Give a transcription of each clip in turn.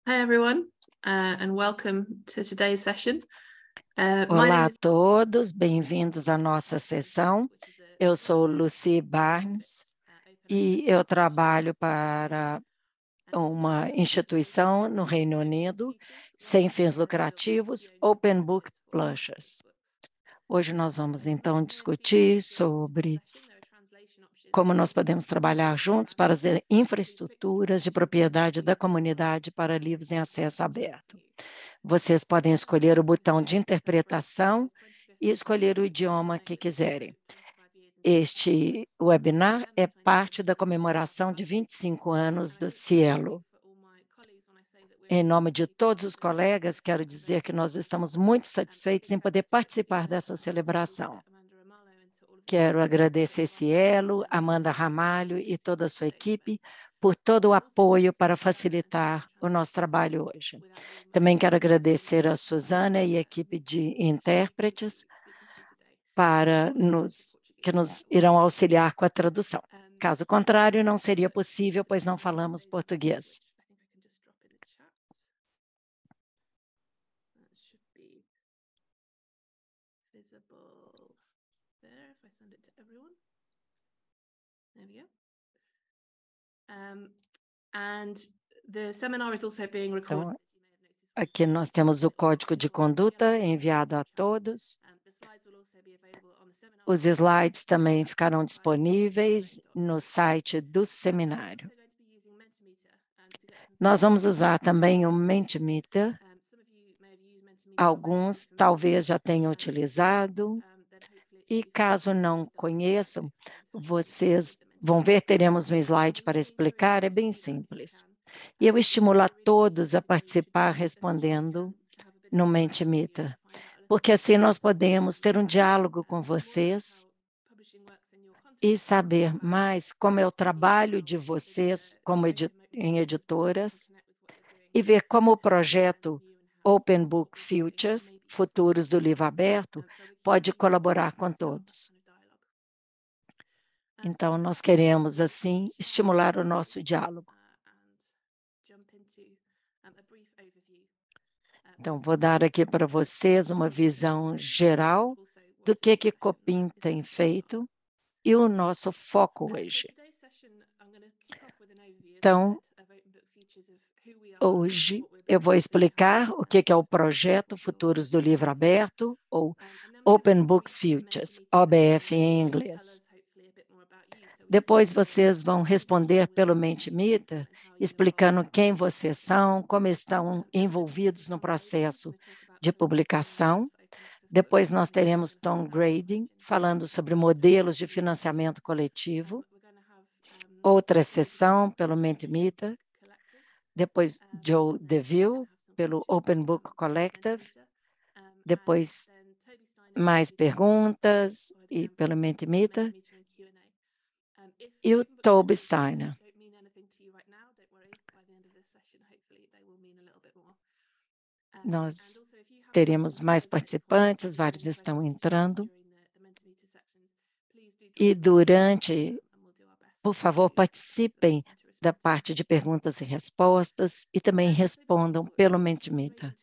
Hi everyone, and welcome to today's session. Olá a todos, bem-vindos à nossa sessão. Eu sou Lucy Barnes e eu trabalho para uma instituição no Reino Unido, sem fins lucrativos, Open Book Publishers. Hoje nós vamos então discutir sobre como nós podemos trabalhar juntos para as infraestruturas de propriedade da comunidade para livros em acesso aberto. Vocês podem escolher o botão de interpretação e escolher o idioma que quiserem. Este webinar é parte da comemoração de 25 anos do Cielo. Em nome de todos os colegas, quero dizer que nós estamos muito satisfeitos em poder participar dessa celebração. Quero agradecer Cielo, Amanda Ramalho e toda a sua equipe por todo o apoio para facilitar o nosso trabalho hoje. Também quero agradecer a Suzana e a equipe de intérpretes que nos irão auxiliar com a tradução. Caso contrário, não seria possível, pois não falamos português. Então, aqui nós temos o código de conduta enviado a todos. Os slides também ficarão disponíveis no site do seminário. Nós vamos usar também o Mentimeter. Alguns talvez já tenham utilizado. E caso não conheçam, vocês vão ver, teremos um slide para explicar, é bem simples. E eu estimulo a todos a participar respondendo no Mentimeter, porque assim nós podemos ter um diálogo com vocês e saber mais como é o trabalho de vocês como em editoras e ver como o projeto Open Book Futures, Futuros do Livro Aberto, pode colaborar com todos. Então, nós queremos, assim, estimular o nosso diálogo. Então, vou dar aqui para vocês uma visão geral do que Copim tem feito e o nosso foco hoje. Então, hoje eu vou explicar o que é o projeto Futuros do Livro Aberto, ou Open Books Futures, OBF em inglês. Depois vocês vão responder pelo Mentimeter, explicando quem vocês são, como estão envolvidos no processo de publicação. Depois nós teremos Tom Grading, falando sobre modelos de financiamento coletivo. Outra sessão pelo Mentimeter. Depois Joe DeVille, pelo Open Book Collective. Depois mais perguntas e pelo Mentimeter. E o Toby Steiner. Nós teremos mais participantes, vários estão entrando. E por favor, participem da parte de perguntas e respostas e também respondam pelo Mentimeter.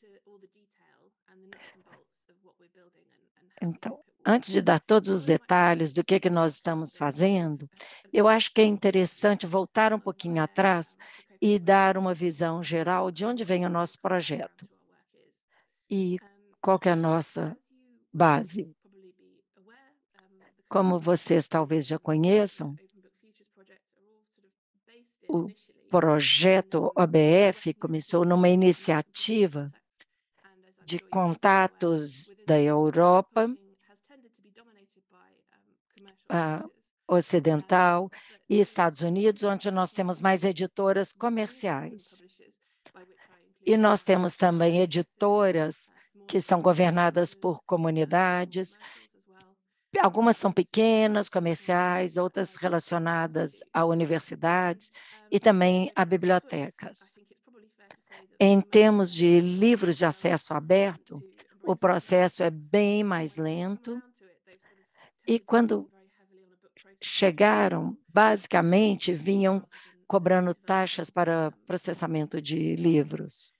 Então, antes de dar todos os detalhes do que nós estamos fazendo, eu acho que é interessante voltar um pouquinho atrás e dar uma visão geral de onde vem o nosso projeto e qual que é a nossa base. Como vocês talvez já conheçam, o projeto OBF começou numa iniciativa de contatos da Europa ocidental e Estados Unidos, onde nós temos mais editoras comerciais. E nós temos também editoras que são governadas por comunidades. Algumas são pequenas, comerciais, outras relacionadas a universidades e também a bibliotecas. Em termos de livros de acesso aberto, o processo é bem mais lento e quando chegaram, basicamente, vinham cobrando taxas para processamento de livros.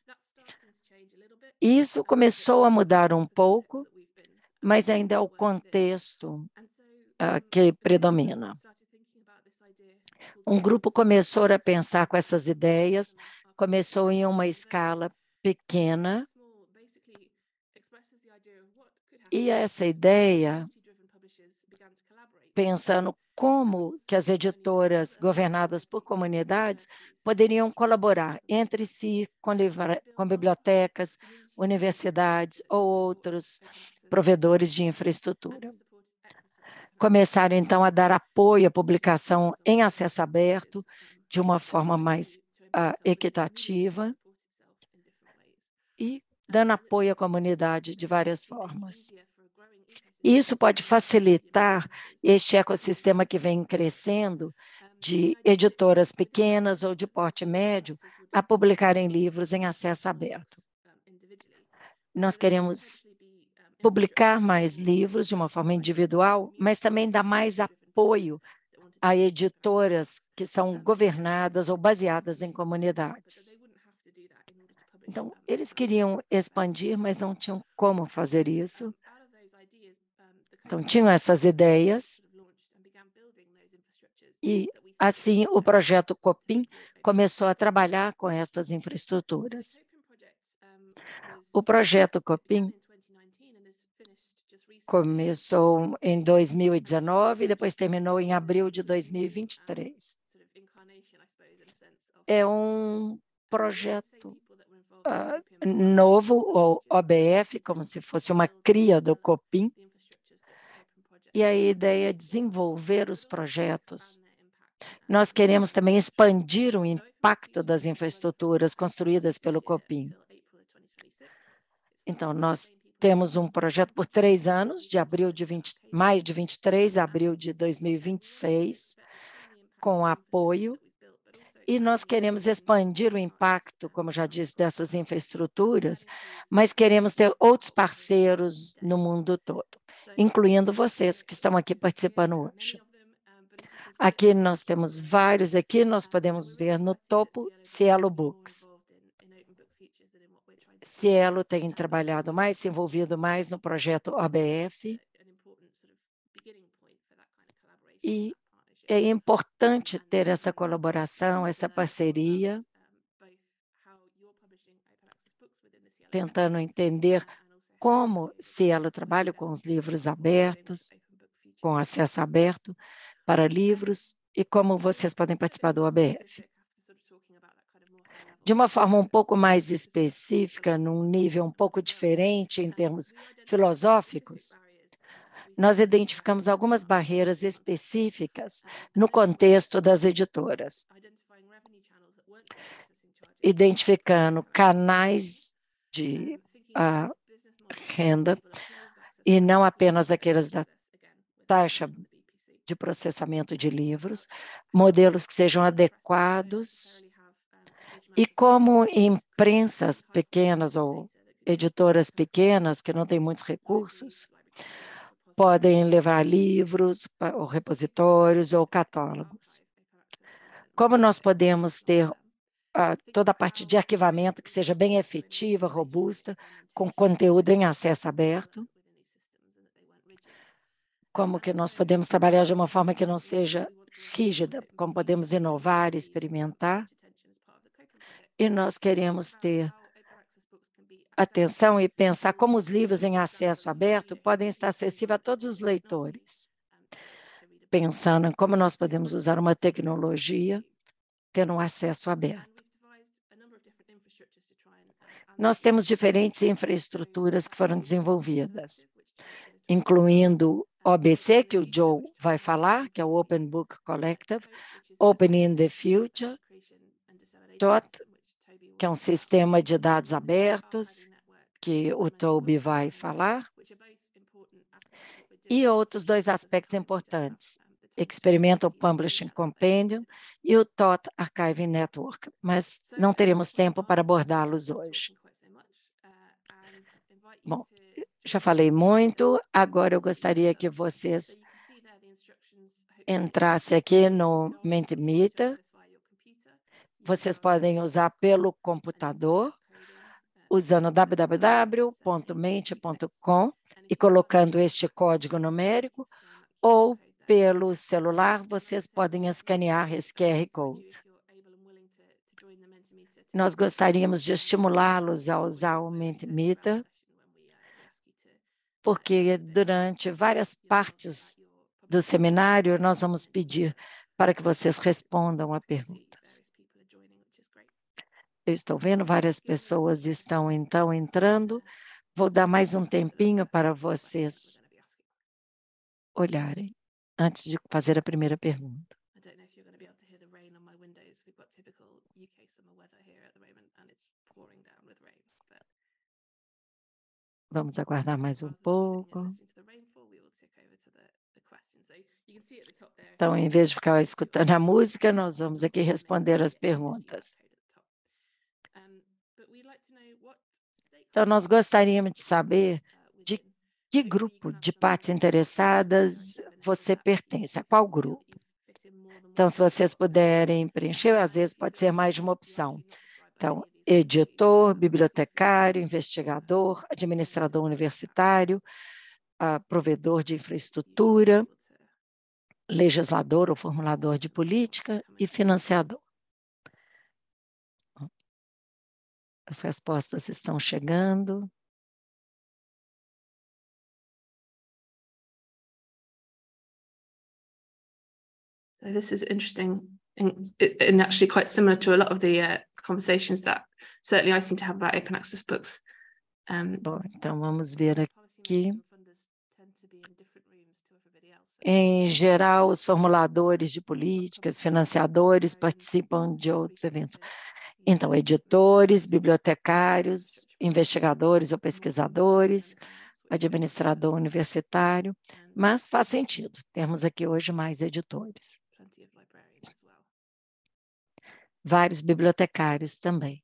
Isso começou a mudar um pouco, mas ainda é o contexto que predomina. Um grupo começou a pensar com essas ideias, começou em uma escala pequena, e essa ideia, pensando como que as editoras governadas por comunidades poderiam colaborar entre si com bibliotecas, universidades ou outros provedores de infraestrutura. Começaram, então, a dar apoio à publicação em acesso aberto de uma forma mais equitativa e dando apoio à comunidade de várias formas. Isso pode facilitar este ecossistema que vem crescendo de editoras pequenas ou de porte médio a publicarem livros em acesso aberto. Nós queremos publicar mais livros de uma forma individual, mas também dar mais apoio a editoras que são governadas ou baseadas em comunidades. Então, eles queriam expandir, mas não tinham como fazer isso. Então, tinham essas ideias e, assim, o projeto Copim começou a trabalhar com estas infraestruturas. O projeto Copim começou em 2019 e depois terminou em abril de 2023. É um projeto novo, ou OBF, como se fosse uma cria do Copim, e a ideia é desenvolver os projetos. Nós queremos também expandir o impacto das infraestruturas construídas pelo Copim. Então, nós temos um projeto por 3 anos, de maio de 23 a abril de 2026, com apoio, e nós queremos expandir o impacto, como já disse, dessas infraestruturas, mas queremos ter outros parceiros no mundo todo, incluindo vocês que estão aqui participando hoje. Aqui nós temos vários, aqui nós podemos ver no topo Cielo Books. Cielo tem trabalhado mais, se envolvido mais no projeto OBF, e é importante ter essa colaboração, essa parceria, tentando entender como Cielo trabalha com os livros abertos, com acesso aberto para livros, e como vocês podem participar do OBF. De uma forma um pouco mais específica, num nível um pouco diferente em termos filosóficos, nós identificamos algumas barreiras específicas no contexto das editoras, identificando canais de renda, e não apenas aqueles da taxa de processamento de livros, modelos que sejam adequados, e como imprensas pequenas ou editoras pequenas que não têm muitos recursos podem levar livros ou repositórios ou catálogos. Como nós podemos ter toda a parte de arquivamento que seja bem efetiva, robusta, com conteúdo em acesso aberto? Como que nós podemos trabalhar de uma forma que não seja rígida? Como podemos inovar, experimentar? E nós queremos ter atenção e pensar como os livros em acesso aberto podem estar acessíveis a todos os leitores, pensando em como nós podemos usar uma tecnologia tendo um acesso aberto. Nós temos diferentes infraestruturas que foram desenvolvidas, incluindo OBC, que o Joe vai falar, que é o Open Book Collective, Open in the Future, TOT, que é um sistema de dados abertos, que o Toby vai falar, e outros 2 aspectos importantes, Experimental Publishing Compendium e o TOT Archiving Network, mas não teremos tempo para abordá-los hoje. Bom, já falei muito, agora eu gostaria que vocês entrassem aqui no Mentimeter vocês podem usar pelo computador, usando www.mente.com e colocando este código numérico, ou pelo celular, vocês podem escanear esse QR Code. Nós gostaríamos de estimulá-los a usar o Mentimeter, porque durante várias partes do seminário nós vamos pedir para que vocês respondam a perguntas. Eu estou vendo várias pessoas estão então entrando. Vou dar mais um tempinho para vocês olharem antes de fazer a primeira pergunta. Vamos aguardar mais um pouco. Então, em vez de ficar escutando a música, nós vamos aqui responder as perguntas. Então, nós gostaríamos de saber de que grupo de partes interessadas você pertence, a qual grupo. Então, se vocês puderem preencher, às vezes pode ser mais de uma opção. Então, editor, bibliotecário, investigador, administrador universitário, provedor de infraestrutura, legislador ou formulador de política e financiador. As respostas estão chegando. So this is interesting and actually quite similar to a lot of the conversations that certainly I seem to have about open access books. Bom, então vamos ver aqui. Em geral, os formuladores de políticas, financiadores participam de outros eventos. Então, editores, bibliotecários, investigadores ou pesquisadores, administrador universitário, mas faz sentido. Temos aqui hoje mais editores. Vários bibliotecários também.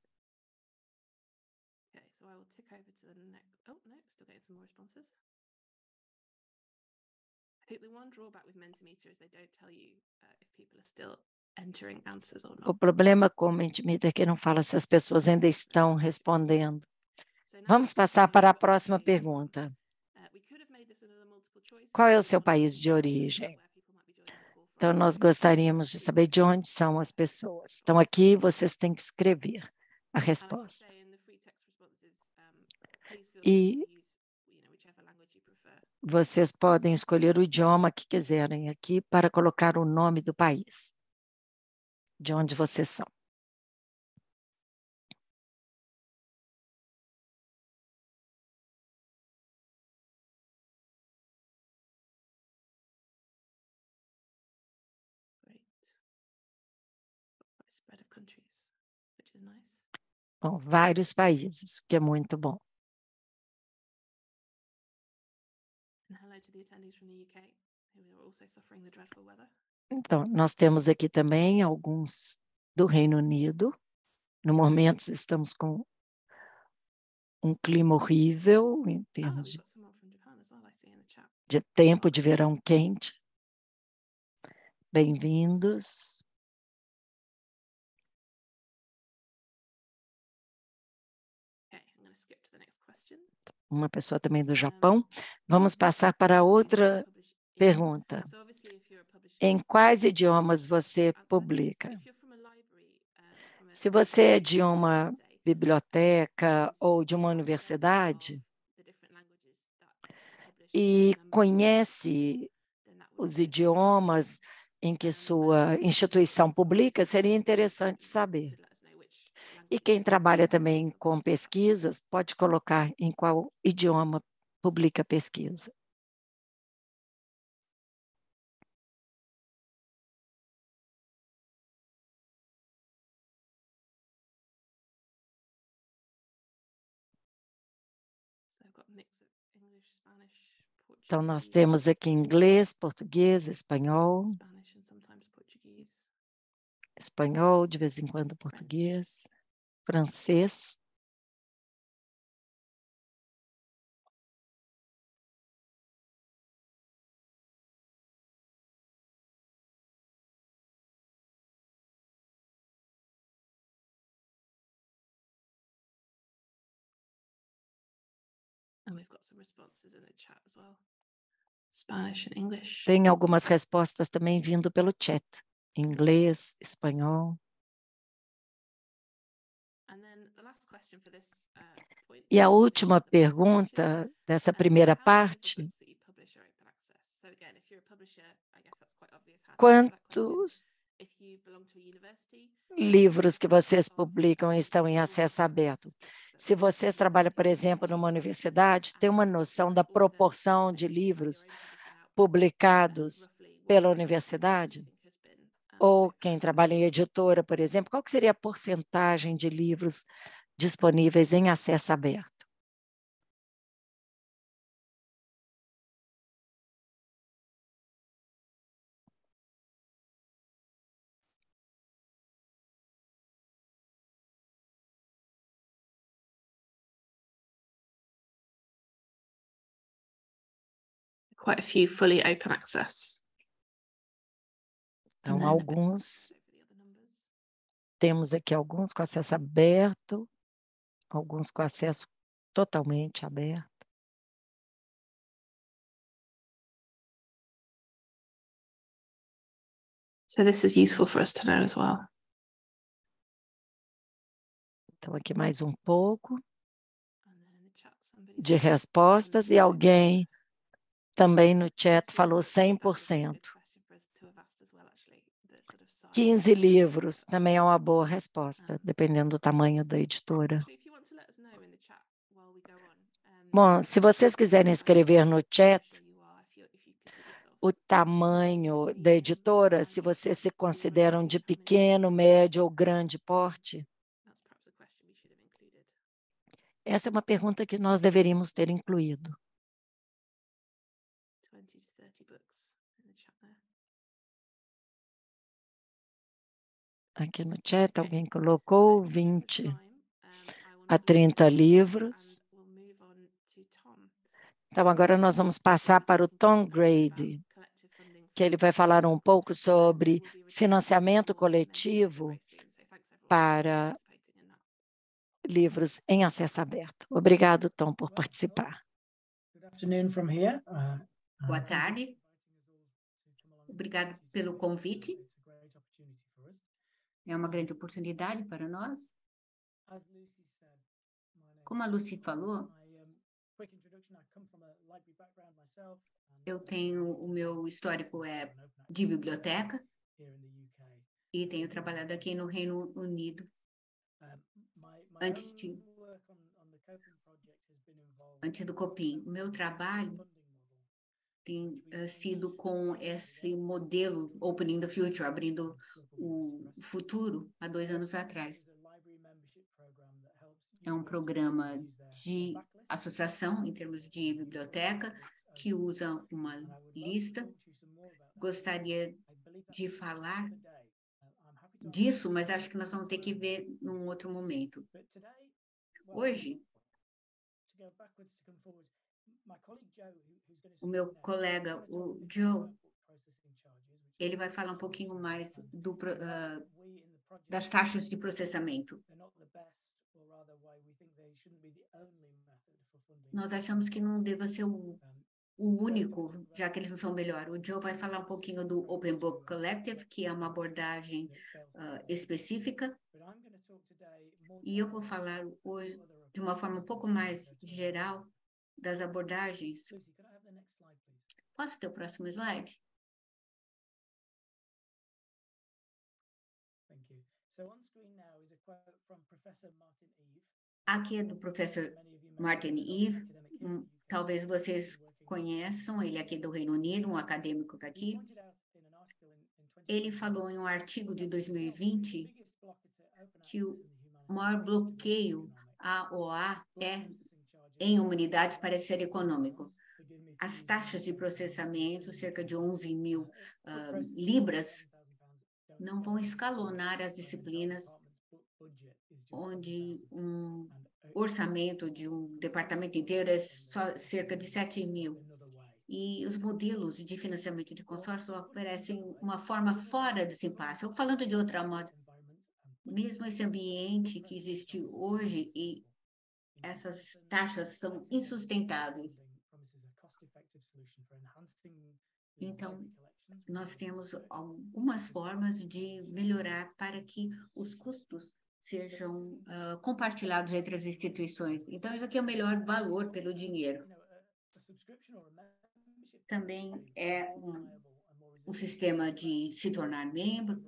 O problema com o Mentimeter é que não fala se as pessoas ainda estão respondendo. Vamos passar para a próxima pergunta. Qual é o seu país de origem? Então, nós gostaríamos de saber de onde são as pessoas. Então, aqui vocês têm que escrever a resposta. E vocês podem escolher o idioma que quiserem aqui para colocar o nome do país, de onde vocês são. Bom, vários países, o que é muito bom. Então, nós temos aqui também alguns do Reino Unido. No momento, estamos com um clima horrível em termos de tempo de verão quente. Bem-vindos. Uma pessoa também do Japão. Vamos passar para outra pergunta. Em quais idiomas você publica? Se você é de uma biblioteca ou de uma universidade e conhece os idiomas em que sua instituição publica, seria interessante saber. E quem trabalha também com pesquisas pode colocar em qual idioma publica pesquisa. Então, nós temos aqui inglês, português, espanhol, de vez em quando português, francês. Spanish and English. Tem algumas respostas também vindo pelo chat, inglês, espanhol. E a última pergunta dessa primeira parte: quantos livros que vocês publicam estão em acesso aberto? Se vocês trabalham, por exemplo, numa universidade, tem uma noção da proporção de livros publicados pela universidade? Ou quem trabalha em editora, por exemplo, qual que seria a porcentagem de livros disponíveis em acesso aberto? Quite a few fully open access. Então, temos aqui alguns com acesso aberto, alguns com acesso totalmente aberto. So this is useful for us to know as well. Então, aqui mais um pouco de respostas e alguém também no chat falou 100%. 15 livros também é uma boa resposta, dependendo do tamanho da editora. Bom, se vocês quiserem escrever no chat o tamanho da editora, se vocês se consideram de pequeno, médio ou grande porte, essa é uma pergunta que nós deveríamos ter incluído. Aqui no chat alguém colocou 20 a 30 livros. Então, agora nós vamos passar para o Tom Grady, que ele vai falar um pouco sobre financiamento coletivo para livros em acesso aberto. Obrigado, Tom, por participar. Boa tarde. Obrigado pelo convite. É uma grande oportunidade para nós. Como a Lucy falou, eu tenho o meu histórico de biblioteca e tenho trabalhado aqui no Reino Unido. Antes do Copim, o meu trabalho tem sido com esse modelo Opening the Future, abrindo o futuro, há 2 anos atrás. É um programa de associação em termos de biblioteca que usa uma lista. Gostaria de falar disso, mas acho que nós vamos ter que ver num outro momento. Hoje, o meu colega, o Joe, ele vai falar um pouquinho mais das taxas de processamento. Nós achamos que não deva ser o único, já que eles não são melhor. O Joe vai falar um pouquinho do Open Book Collective, que é uma abordagem específica. E eu vou falar hoje de uma forma um pouco mais geral das abordagens. Posso ter o próximo slide? Aqui é do professor Martin Eve. Talvez vocês conheçam, ele é aqui do Reino Unido, um acadêmico aqui. Ele falou em um artigo de 2020 que o maior bloqueio à OA em humanidade parece ser econômico. As taxas de processamento, cerca de 11 mil libras, não vão escalonar as disciplinas onde um orçamento de um departamento inteiro é só cerca de 7 mil. E os modelos de financiamento de consórcio oferecem uma forma fora desse impasse. Ou falando de outra modo, mesmo esse ambiente que existe hoje e essas taxas são insustentáveis. Então, nós temos algumas formas de melhorar para que os custos sejam compartilhados entre as instituições. Então, isso aqui é o melhor valor pelo dinheiro. Também é um sistema de se tornar membro,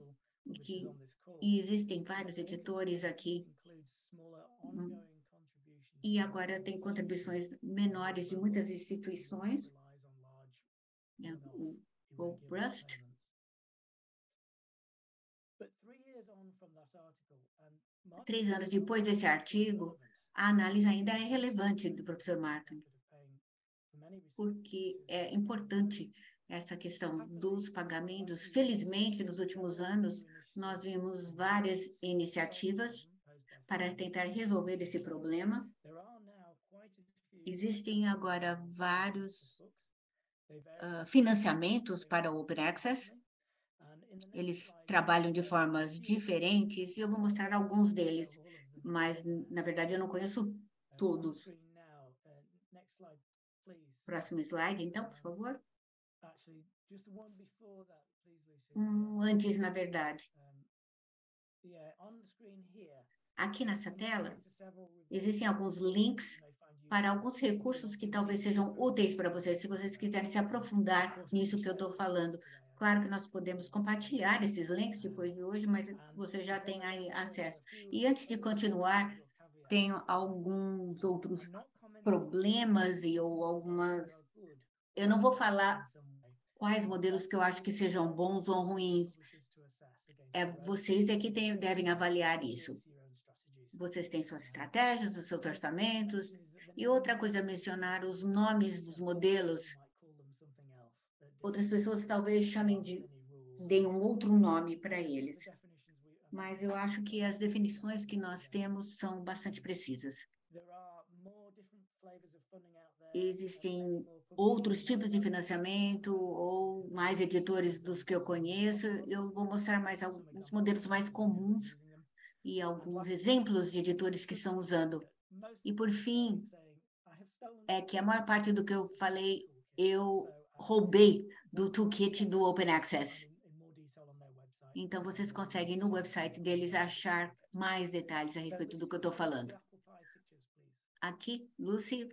e existem vários editores aqui, e agora tem contribuições menores de muitas instituições, né, o Rust. 3 anos depois desse artigo, a análise ainda é relevante do professor Martin, porque é importante essa questão dos pagamentos. Felizmente, nos últimos anos, nós vimos várias iniciativas para tentar resolver esse problema. Existem agora vários financiamentos para o Open Access. Eles trabalham de formas diferentes e eu vou mostrar alguns deles, mas, na verdade, eu não conheço todos. Próximo slide, então, por favor. Antes, na verdade. Aqui nessa tela, existem alguns links para alguns recursos que talvez sejam úteis para vocês, se vocês quiserem se aprofundar nisso que eu estou falando. Claro que nós podemos compartilhar esses links depois de hoje, mas você já tem aí acesso. E antes de continuar, tenho alguns outros problemas ou algumas... Eu não vou falar quais modelos que eu acho que sejam bons ou ruins. Vocês que devem avaliar isso. Vocês têm suas estratégias, os seus orçamentos. E outra coisa a mencionar, os nomes dos modelos. Outras pessoas talvez deem um outro nome para eles. Mas eu acho que as definições que nós temos são bastante precisas. Existem outros tipos de financiamento ou mais editores dos que eu conheço. Eu vou mostrar mais alguns modelos mais comuns e alguns exemplos de editores que estão usando. E, por fim, é que a maior parte do que eu falei, eu roubei do toolkit do Open Access. Então, vocês conseguem, no website deles, achar mais detalhes a respeito do que eu estou falando. Aqui, Lucy,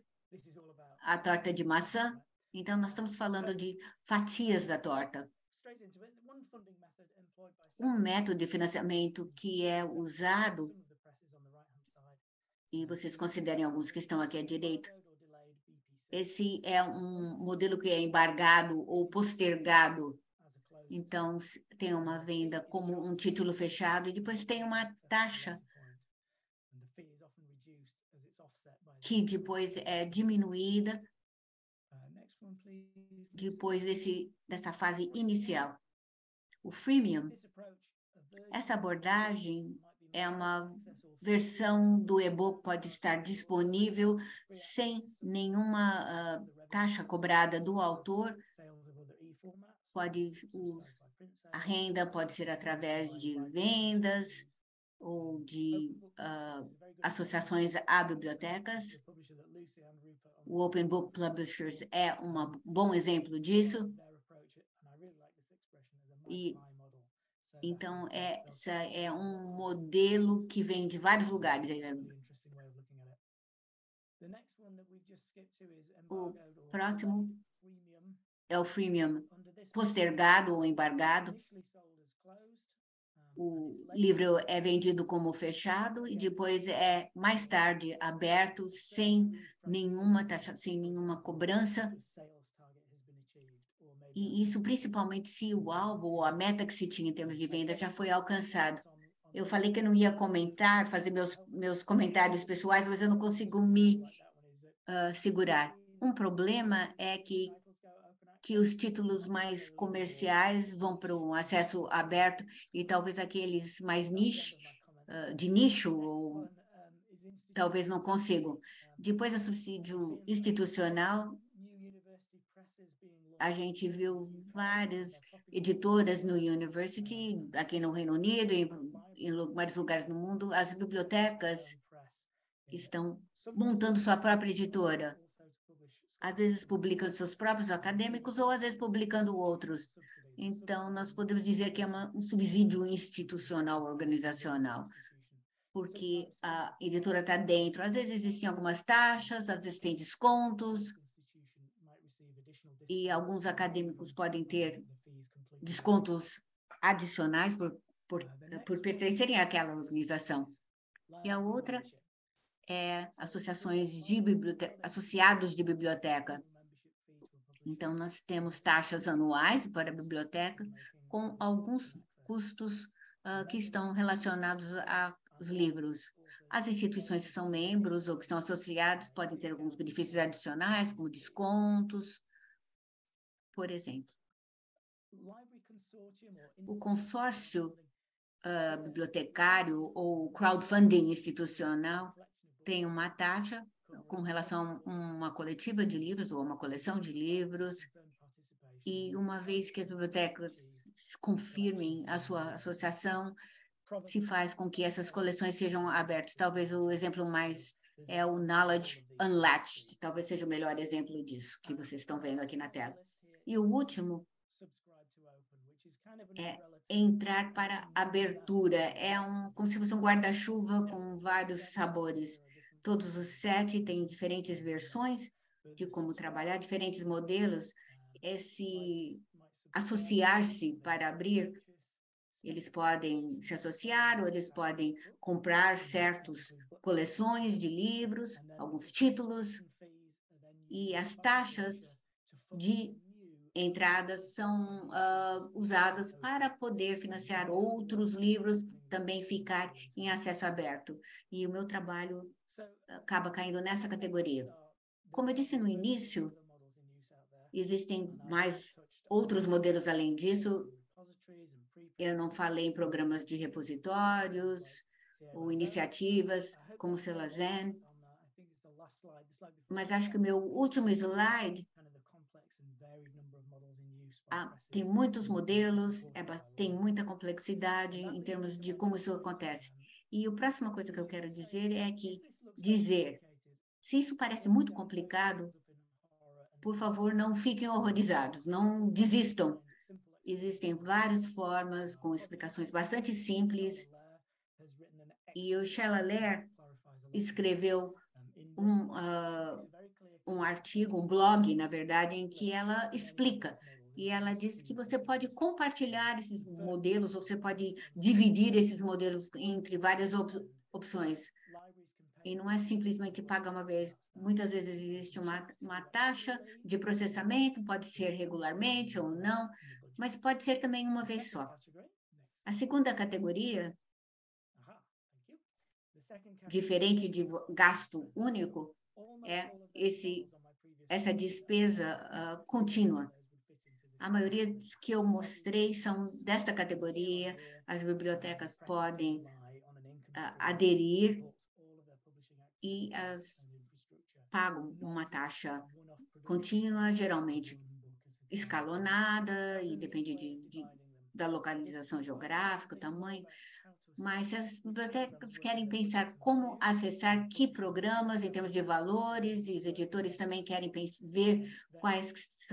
a torta de maçã. Então, nós estamos falando de fatias da torta. Um método de financiamento que é usado, e vocês considerem alguns que estão aqui à direita, esse é um modelo que é embargado ou postergado. Então, tem uma venda como um título fechado e depois tem uma taxa que depois é diminuída depois dessa fase inicial. O freemium, essa abordagem é uma versão do e-book, pode estar disponível sem nenhuma taxa cobrada do autor. A renda pode ser através de vendas ou de associações a bibliotecas. O Open Book Publishers é um bom exemplo disso. E, então, essa é um modelo que vem de vários lugares. O próximo é o freemium postergado ou embargado. O livro é vendido como fechado e depois é mais tarde aberto sem nenhuma taxa, sem nenhuma cobrança. E isso principalmente se o alvo ou a meta que se tinha em termos de venda já foi alcançado. Eu falei que eu não ia comentar, fazer meus comentários pessoais, mas eu não consigo me segurar. Um problema é que os títulos mais comerciais vão para um acesso aberto e talvez aqueles mais de nicho, ou talvez não consigam. Depois do subsídio institucional, a gente viu várias editoras no University, aqui no Reino Unido, em vários lugares no mundo. As bibliotecas estão montando sua própria editora, às vezes publicando seus próprios acadêmicos ou às vezes publicando outros. Então, nós podemos dizer que é um subsídio institucional, organizacional, porque a editora está dentro. Às vezes existem algumas taxas, às vezes tem descontos, e alguns acadêmicos podem ter descontos adicionais por pertencerem àquela organização. E a outra é associações de associados de biblioteca. Então, nós temos taxas anuais para a biblioteca, com alguns custos que estão relacionados aos livros. As instituições que são membros ou que estão associadas podem ter alguns benefícios adicionais, como descontos, por exemplo. O consórcio bibliotecário ou crowdfunding institucional tem uma taxa com relação a uma coletiva de livros ou uma coleção de livros, e uma vez que as bibliotecas confirmem a sua associação, se faz com que essas coleções sejam abertas. Talvez o exemplo mais é o Knowledge Unlatched, talvez seja o melhor exemplo disso que vocês estão vendo aqui na tela. E o último é entrar para abertura. É como se fosse um guarda-chuva com vários sabores. Todos os 7 têm diferentes versões de como trabalhar, diferentes modelos. Esse associar-se para abrir, eles podem se associar ou eles podem comprar certas coleções de livros, alguns títulos, e as taxas de entradas são usadas para poder financiar outros livros, também ficar em acesso aberto. E o meu trabalho acaba caindo nessa categoria. Como eu disse no início, existem mais outros modelos além disso. Eu não falei em programas de repositórios ou iniciativas como o Celazen, mas acho que o meu último slide tem muitos modelos, tem muita complexidade em termos de como isso acontece. E a próxima coisa que eu quero dizer é que se isso parece muito complicado, por favor, não fiquem horrorizados, não desistam. Existem várias formas com explicações bastante simples, e o Sheila Lehr escreveu um artigo, um blog, na verdade, em que ela explica. E ela diz que você pode compartilhar esses modelos, ou você pode dividir esses modelos entre várias opções. E não é simplesmente pagar uma vez. Muitas vezes existe uma taxa de processamento, pode ser regularmente ou não, mas pode ser também uma vez só. A segunda categoria, diferente de gasto único, é essa despesa contínua. A maioria que eu mostrei são desta categoria. As bibliotecas podem aderir e pagam uma taxa contínua, geralmente escalonada, e depende da localização geográfica, tamanho. Mas se as bibliotecas querem pensar como acessar que programas em termos de valores, e os editores também querem ver quais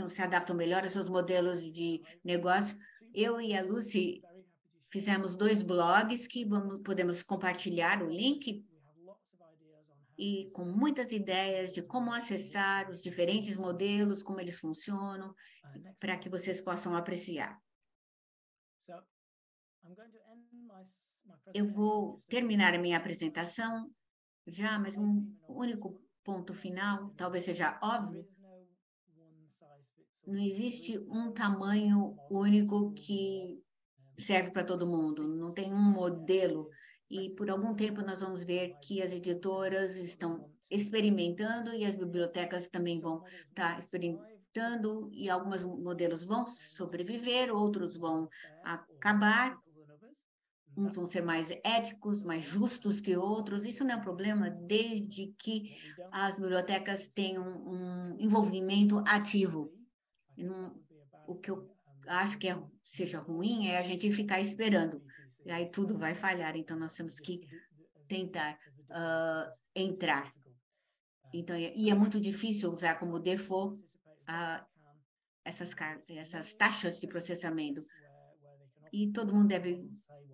se adaptam melhor aos seus modelos de negócio, eu e a Lucy fizemos 2 blogs que podemos compartilhar o link, e com muitas ideias de como acessar os diferentes modelos, como eles funcionam, para que vocês possam apreciar. Eu vou terminar a minha apresentação já, mas um único ponto final, talvez seja óbvio. Não existe um tamanho único que serve para todo mundo, não tem um modelo. E por algum tempo nós vamos ver que as editoras estão experimentando e as bibliotecas também vão estar experimentando, e alguns modelos vão sobreviver, outros vão acabar. Uns vão ser mais éticos, mais justos que outros. Isso não é um problema, desde que as bibliotecas tenham um envolvimento ativo. O que eu acho que seja ruim é a gente ficar esperando, e aí tudo vai falhar. Então, nós temos que tentar entrar. Então, e é muito difícil usar como default essas taxas de processamento. E todo mundo deve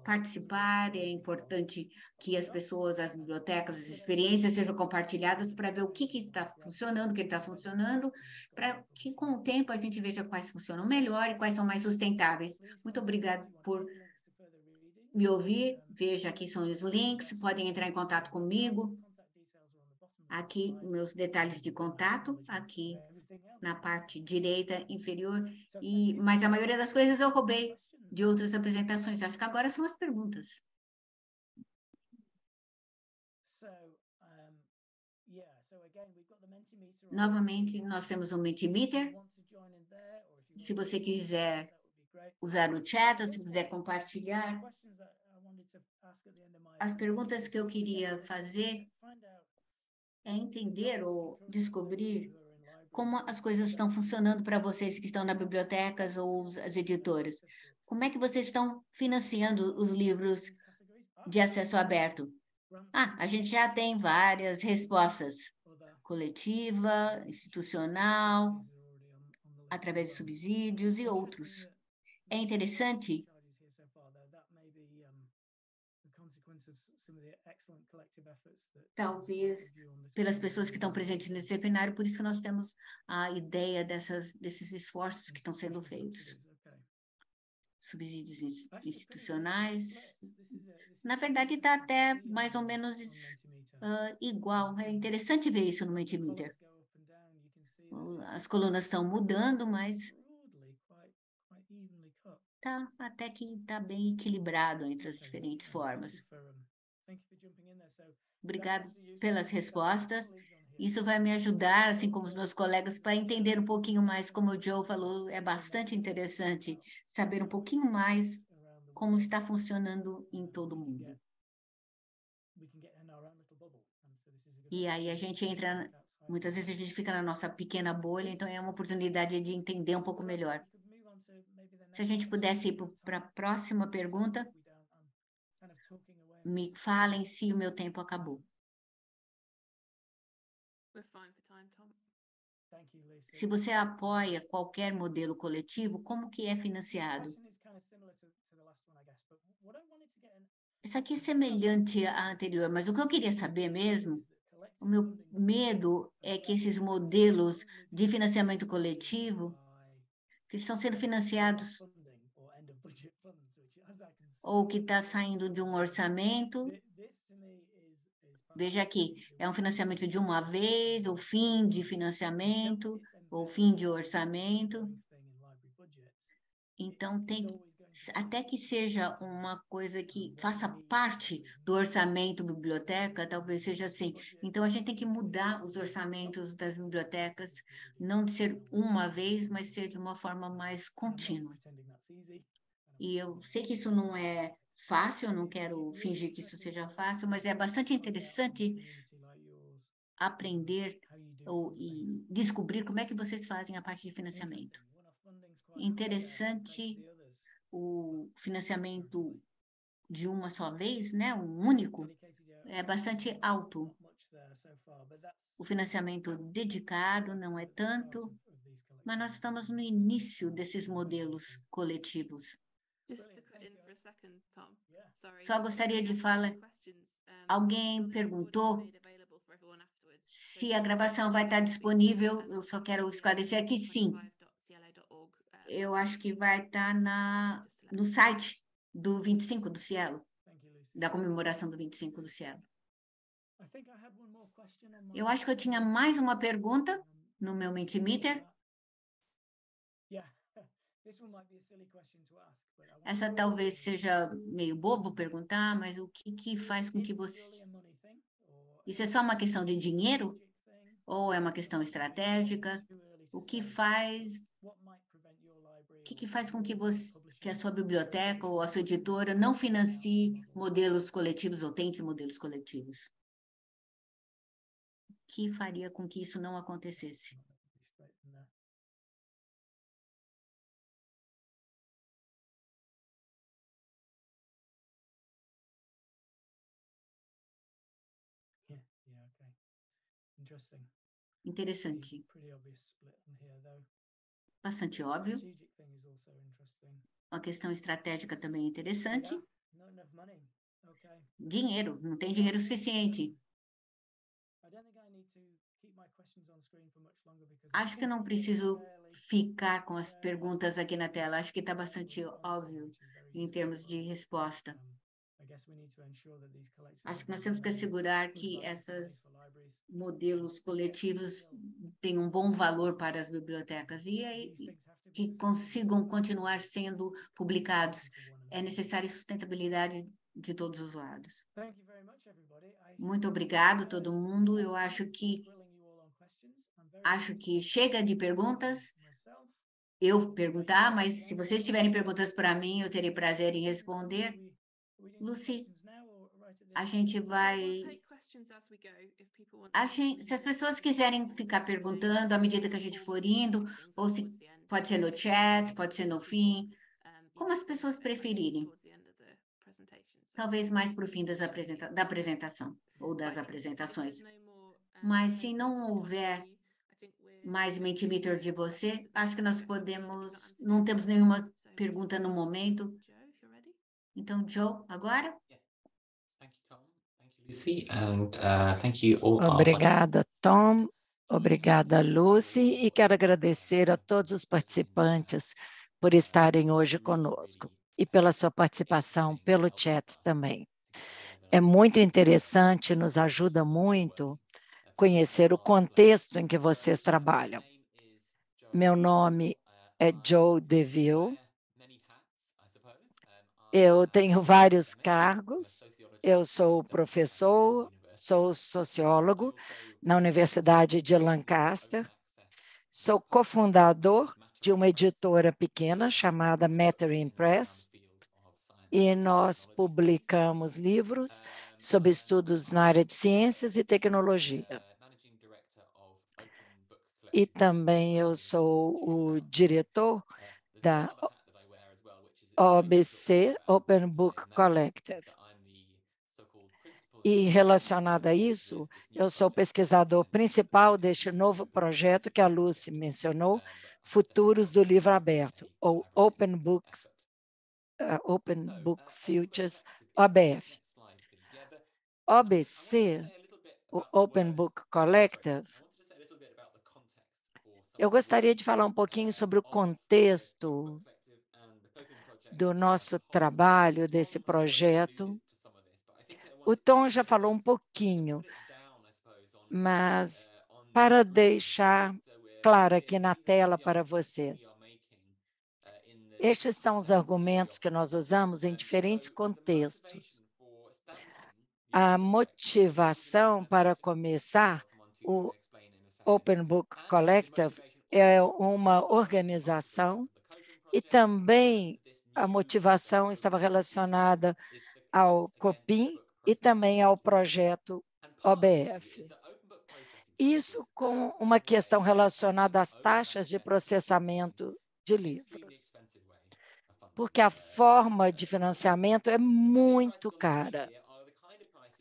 participar, é importante que as pessoas, as bibliotecas, as experiências sejam compartilhadas para ver o que está funcionando, o que está funcionando, para que com o tempo a gente veja quais funcionam melhor e quais são mais sustentáveis. Muito obrigada por me ouvir. Veja, aqui são os links, podem entrar em contato comigo. Aqui, meus detalhes de contato, aqui na parte direita inferior, mas a maioria das coisas eu roubei de outras apresentações. Acho que agora são as perguntas. Novamente, nós temos um Mentimeter. Se você quiser usar o chat, ou se quiser compartilhar. As perguntas que eu queria fazer é entender ou descobrir como as coisas estão funcionando para vocês que estão nas bibliotecas ou as editoras. Como é que vocês estão financiando os livros de acesso aberto? A gente já tem várias respostas. Coletiva, institucional, através de subsídios e outros. É interessante talvez pelas pessoas que estão presentes nesse seminário, por isso que nós temos a ideia desses esforços que estão sendo feitos. Subsídios institucionais. Na verdade, está até mais ou menos igual. É interessante ver isso no Mentimeter. As colunas estão mudando, mas até que está bem equilibrado entre as diferentes formas. Obrigado pelas respostas. Isso vai me ajudar, assim como os meus colegas, para entender um pouquinho mais, como o Joe falou, é bastante interessante saber um pouquinho mais como está funcionando em todo o mundo. E aí a gente entra, muitas vezes a gente fica na nossa pequena bolha, então é uma oportunidade de entender um pouco melhor. Se a gente pudesse ir para a próxima pergunta, me falem se o meu tempo acabou. Se você apoia qualquer modelo coletivo, como que é financiado? Isso aqui é semelhante à anterior, mas o que eu queria saber mesmo, o meu medo é que esses modelos de financiamento coletivo, que estão sendo financiados ou que está saindo de um orçamento, veja aqui, é um financiamento de uma vez, ou fim de financiamento, ou fim de orçamento. Então, até que seja uma coisa que faça parte do orçamento biblioteca, talvez seja assim. Então, a gente tem que mudar os orçamentos das bibliotecas, não de ser uma vez, mas ser de uma forma mais contínua. E eu sei que isso não é fácil, eu não quero fingir que isso seja fácil, mas é bastante interessante aprender e descobrir como é que vocês fazem a parte de financiamento. Interessante o financiamento de uma só vez, né, um único, é bastante alto. O financiamento dedicado não é tanto, mas nós estamos no início desses modelos coletivos. Só gostaria de falar, alguém perguntou se a gravação vai estar disponível, eu só quero esclarecer que sim. Eu acho que vai estar no site do 25 do Cielo, da comemoração do 25 do Cielo. Eu acho que eu tinha mais uma pergunta no meu Mentimeter. Essa talvez seja meio bobo perguntar, mas o que faz com que você... Isso é só uma questão de dinheiro? Ou é uma questão estratégica? O que faz com que a sua biblioteca ou a sua editora não financie modelos coletivos ou tente modelos coletivos? O que faria com que isso não acontecesse? Interessante. Bastante óbvio. Uma questão estratégica também interessante. Dinheiro, não tem dinheiro suficiente. Acho que não preciso ficar com as perguntas aqui na tela. Acho que está bastante óbvio em termos de resposta. Acho que nós temos que assegurar que esses modelos coletivos tenham um bom valor para as bibliotecas e que consigam continuar sendo publicados. É necessária sustentabilidade de todos os lados. Muito obrigado, todo mundo. Eu acho que chega de perguntas. Eu perguntar, mas se vocês tiverem perguntas para mim, eu terei prazer em responder. Lucy, a gente vai... se as pessoas quiserem ficar perguntando à medida que a gente for indo, ou se pode ser no chat, pode ser no fim, como as pessoas preferirem. Talvez mais para o fim da apresentação, ou das apresentações. Mas se não houver mais Mentimeter de você, acho que nós podemos... Não temos nenhuma pergunta no momento. Então, Joe, agora? Obrigada, Tom. Obrigada, Lucy. E quero agradecer a todos os participantes por estarem hoje conosco e pela sua participação pelo chat também. É muito interessante, nos ajuda muito conhecer o contexto em que vocês trabalham. Meu nome é Joe DeVille. Eu tenho vários cargos. Eu sou professor, sou sociólogo na Universidade de Lancaster. Sou cofundador de uma editora pequena chamada Mattering Press. E nós publicamos livros sobre estudos na área de ciências e tecnologia. E também eu sou o diretor da OBC, Open Book Collective. E relacionado a isso, eu sou pesquisador principal deste novo projeto que a Lucy mencionou, Futuros do Livro Aberto, ou Open Book Futures, OBF. OBC, o Open Book Collective, eu gostaria de falar um pouquinho sobre o contexto do nosso trabalho, desse projeto. O Tom já falou um pouquinho, mas para deixar claro aqui na tela para vocês, estes são os argumentos que nós usamos em diferentes contextos. A motivação para começar o Open Book Collective é uma organização e também a motivação estava relacionada ao COPIM e também ao projeto OBF. Isso com uma questão relacionada às taxas de processamento de livros, porque a forma de financiamento é muito cara.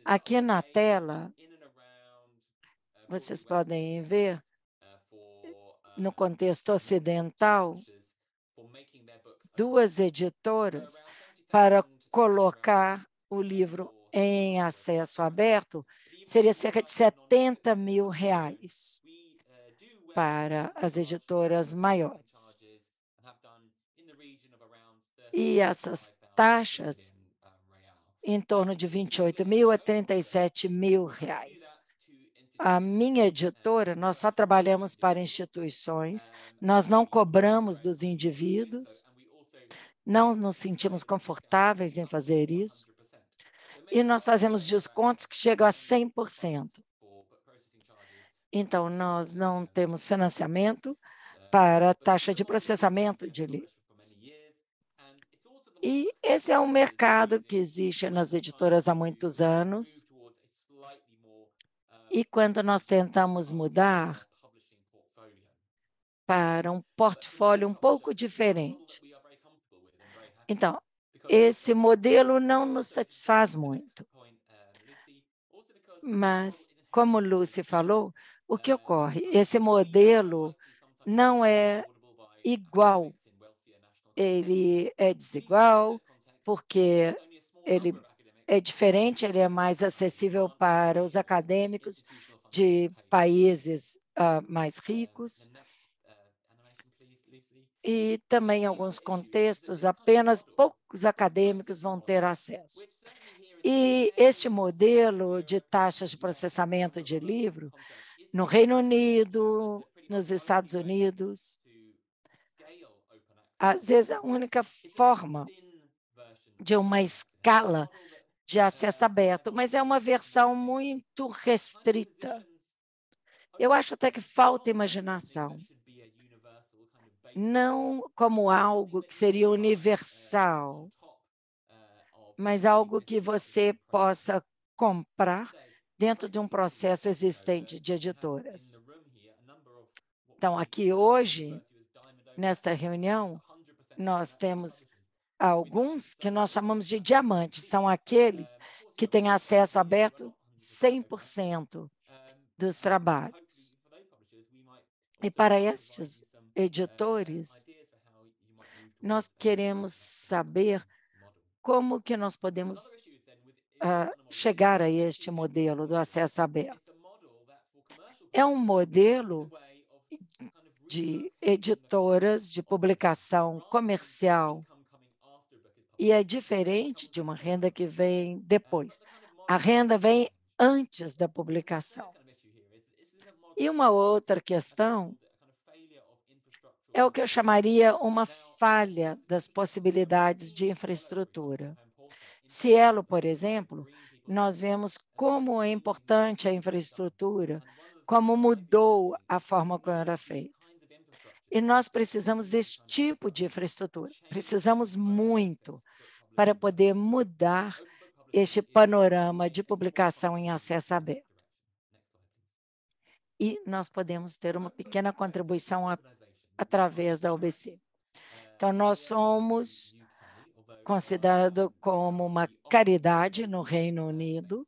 Aqui na tela, vocês podem ver, no contexto ocidental, duas editoras para colocar o livro em acesso aberto seria cerca de R$70 mil para as editoras maiores. E essas taxas em torno de R$28 mil a R$37 mil. A minha editora, nós só trabalhamos para instituições, nós não cobramos dos indivíduos, não nos sentimos confortáveis em fazer isso, e nós fazemos descontos que chegam a 100%. Então, nós não temos financiamento para a taxa de processamento de livros. E esse é um mercado que existe nas editoras há muitos anos. E quando nós tentamos mudar para um portfólio um pouco diferente. Então, esse modelo não nos satisfaz muito, mas como Lucy falou, o que ocorre? Esse modelo não é igual, ele é desigual, porque ele é diferente, ele é mais acessível para os acadêmicos de países mais ricos. E também, em alguns contextos, apenas poucos acadêmicos vão ter acesso. E este modelo de taxas de processamento de livro, no Reino Unido, nos Estados Unidos, às vezes a única forma de uma escala de acesso aberto, mas é uma versão muito restrita. Eu acho até que falta imaginação. Não como algo que seria universal, mas algo que você possa comprar dentro de um processo existente de editoras. Então, aqui hoje, nesta reunião, nós temos alguns que nós chamamos de diamantes, são aqueles que têm acesso aberto 100% dos trabalhos. E para estes editores, nós queremos saber como que nós podemos chegar a este modelo do acesso aberto. É um modelo de editoras de publicação comercial e é diferente de uma renda que vem depois. A renda vem antes da publicação. E uma outra questão é o que eu chamaria uma falha das possibilidades de infraestrutura. Cielo, por exemplo, nós vemos como é importante a infraestrutura, como mudou a forma como era feita. E nós precisamos desse tipo de infraestrutura. Precisamos muito para poder mudar este panorama de publicação em acesso aberto. E nós podemos ter uma pequena contribuição através da OBC. Então, nós somos considerados como uma caridade no Reino Unido,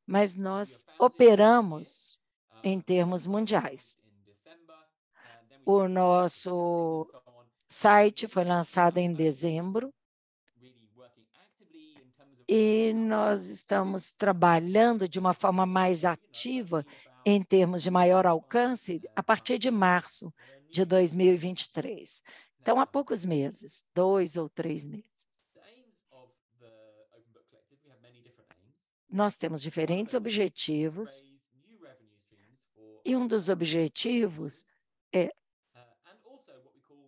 mas nós operamos em termos mundiais. O nosso site foi lançado em dezembro e nós estamos trabalhando de uma forma mais ativa em termos de maior alcance a partir de março de 2023. Então, há poucos meses, 2 ou 3 meses. Nós temos diferentes objetivos e um dos objetivos é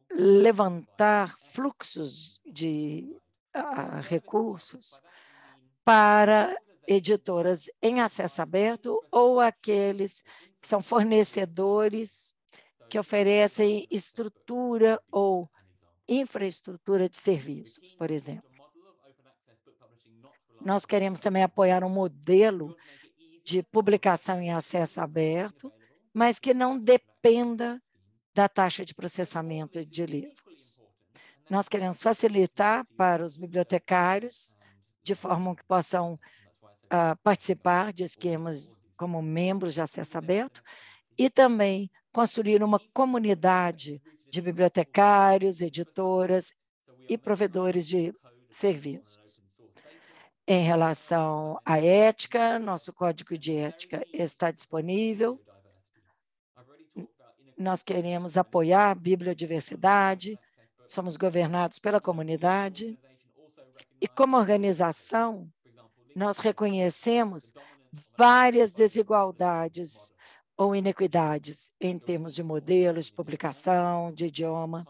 levantar fluxos de recursos para editoras em acesso aberto ou aqueles que são fornecedores que oferecem estrutura ou infraestrutura de serviços, por exemplo. Nós queremos também apoiar um modelo de publicação em acesso aberto, mas que não dependa da taxa de processamento de livros. Nós queremos facilitar para os bibliotecários, de forma que possam participar de esquemas como membros de acesso aberto, e também construir uma comunidade de bibliotecários, editoras e provedores de serviços. Em relação à ética, nosso código de ética está disponível. Nós queremos apoiar a bibliodiversidade, somos governados pela comunidade e, como organização, nós reconhecemos várias desigualdades ou inequidades em termos de modelos de publicação, de idioma.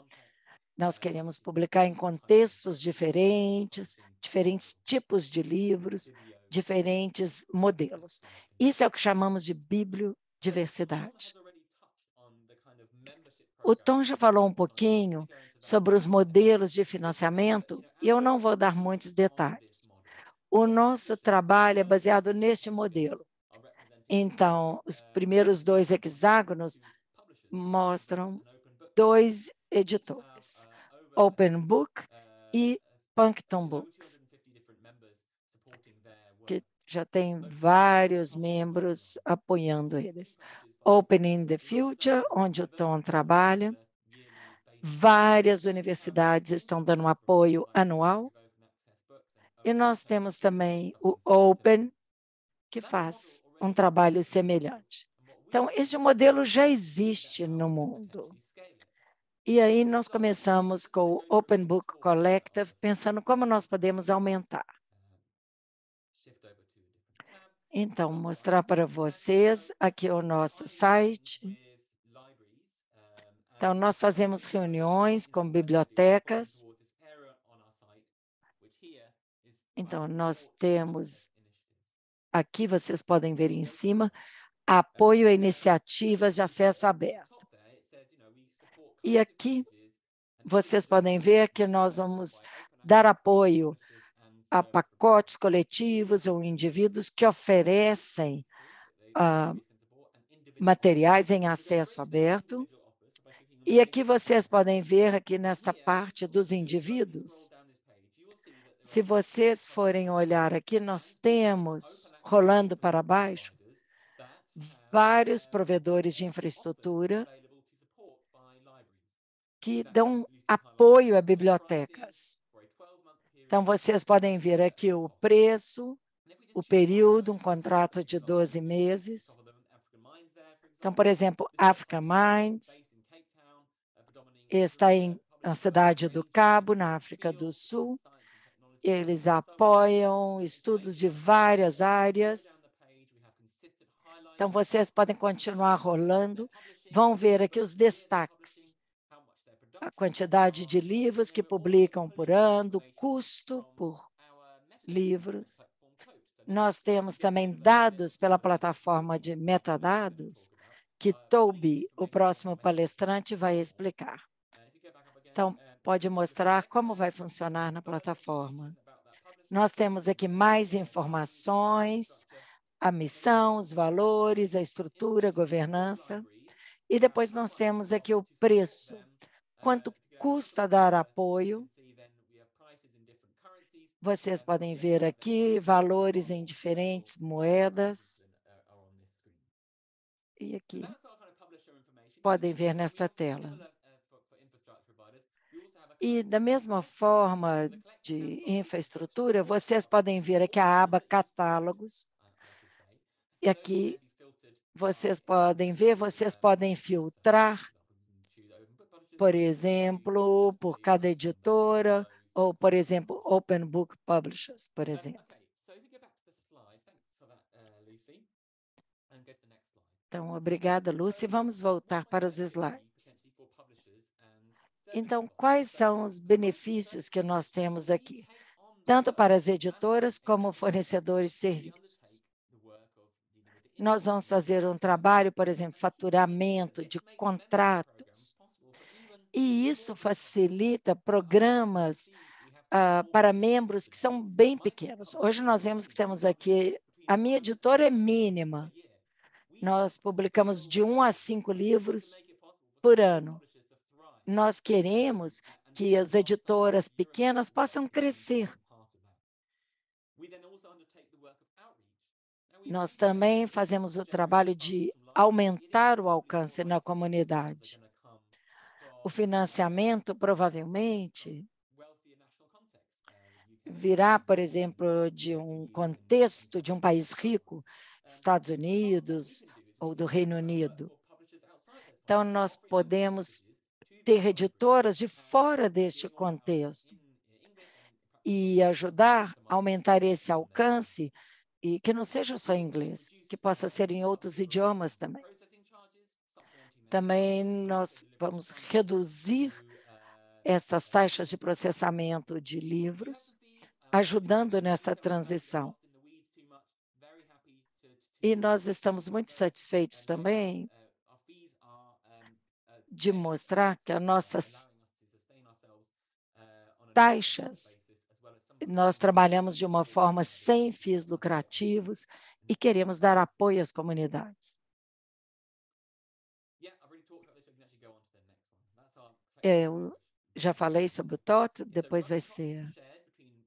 Nós queremos publicar em contextos diferentes, diferentes tipos de livros, diferentes modelos. Isso é o que chamamos de bibliodiversidade. O Tom já falou um pouquinho sobre os modelos de financiamento e eu não vou dar muitos detalhes. O nosso trabalho é baseado neste modelo. Então, os primeiros 2 hexágonos mostram 2 editores, Open Book e Puncton Books, que já tem vários membros apoiando eles. Open in the Future, onde o Tom trabalha. Várias universidades estão dando um apoio anual. E nós temos também o Open, que faz um trabalho semelhante. Então, esse modelo já existe no mundo. E aí nós começamos com o Open Book Collective, pensando como nós podemos aumentar. Então, mostrar para vocês aqui o nosso site. Então, nós fazemos reuniões com bibliotecas. Então, nós temos, aqui vocês podem ver em cima, apoio a iniciativas de acesso aberto. E aqui vocês podem ver que nós vamos dar apoio a pacotes coletivos ou indivíduos que oferecem materiais em acesso aberto. E aqui vocês podem ver, aqui nesta parte dos indivíduos, se vocês forem olhar aqui, nós temos, rolando para baixo, vários provedores de infraestrutura que dão apoio a bibliotecas. Então, vocês podem ver aqui o preço, o período, um contrato de 12 meses. Então, por exemplo, Africa Minds está na cidade do Cabo, na África do Sul. Eles apoiam estudos de várias áreas. Então, vocês podem continuar rolando. Vão ver aqui os destaques. A quantidade de livros que publicam por ano, custo por livros. Nós temos também dados pela plataforma de metadados, que Toby, o próximo palestrante, vai explicar. Então, pode mostrar como vai funcionar na plataforma. Nós temos aqui mais informações, a missão, os valores, a estrutura, a governança. E depois nós temos aqui o preço. Quanto custa dar apoio? Vocês podem ver aqui valores em diferentes moedas. E aqui, podem ver nesta tela. E da mesma forma de infraestrutura, vocês podem ver aqui a aba Catálogos. E aqui vocês podem ver, vocês podem filtrar, por exemplo, por cada editora, ou, por exemplo, Open Book Publishers, por exemplo. Então, obrigada, Lúcia. Vamos voltar para os slides. Então, quais são os benefícios que nós temos aqui, tanto para as editoras como fornecedores de serviços? Nós vamos fazer um trabalho, por exemplo, faturamento de contratos, e isso facilita programas para membros que são bem pequenos. Hoje nós vemos que temos aqui, a minha editora é mínima, nós publicamos de 1 a 5 livros por ano. Nós queremos que as editoras pequenas possam crescer. Nós também fazemos o trabalho de aumentar o alcance na comunidade. O financiamento, provavelmente, virá, por exemplo, de um contexto de um país rico, Estados Unidos ou do Reino Unido. Então, nós podemos ter editoras de fora deste contexto e ajudar a aumentar esse alcance, e que não seja só em inglês, que possa ser em outros idiomas também. Também nós vamos reduzir estas taxas de processamento de livros, ajudando nesta transição. E nós estamos muito satisfeitos também de mostrar que as nossas taxas, nós trabalhamos de uma forma sem fins lucrativos e queremos dar apoio às comunidades. Eu já falei sobre o TOT, depois vai ser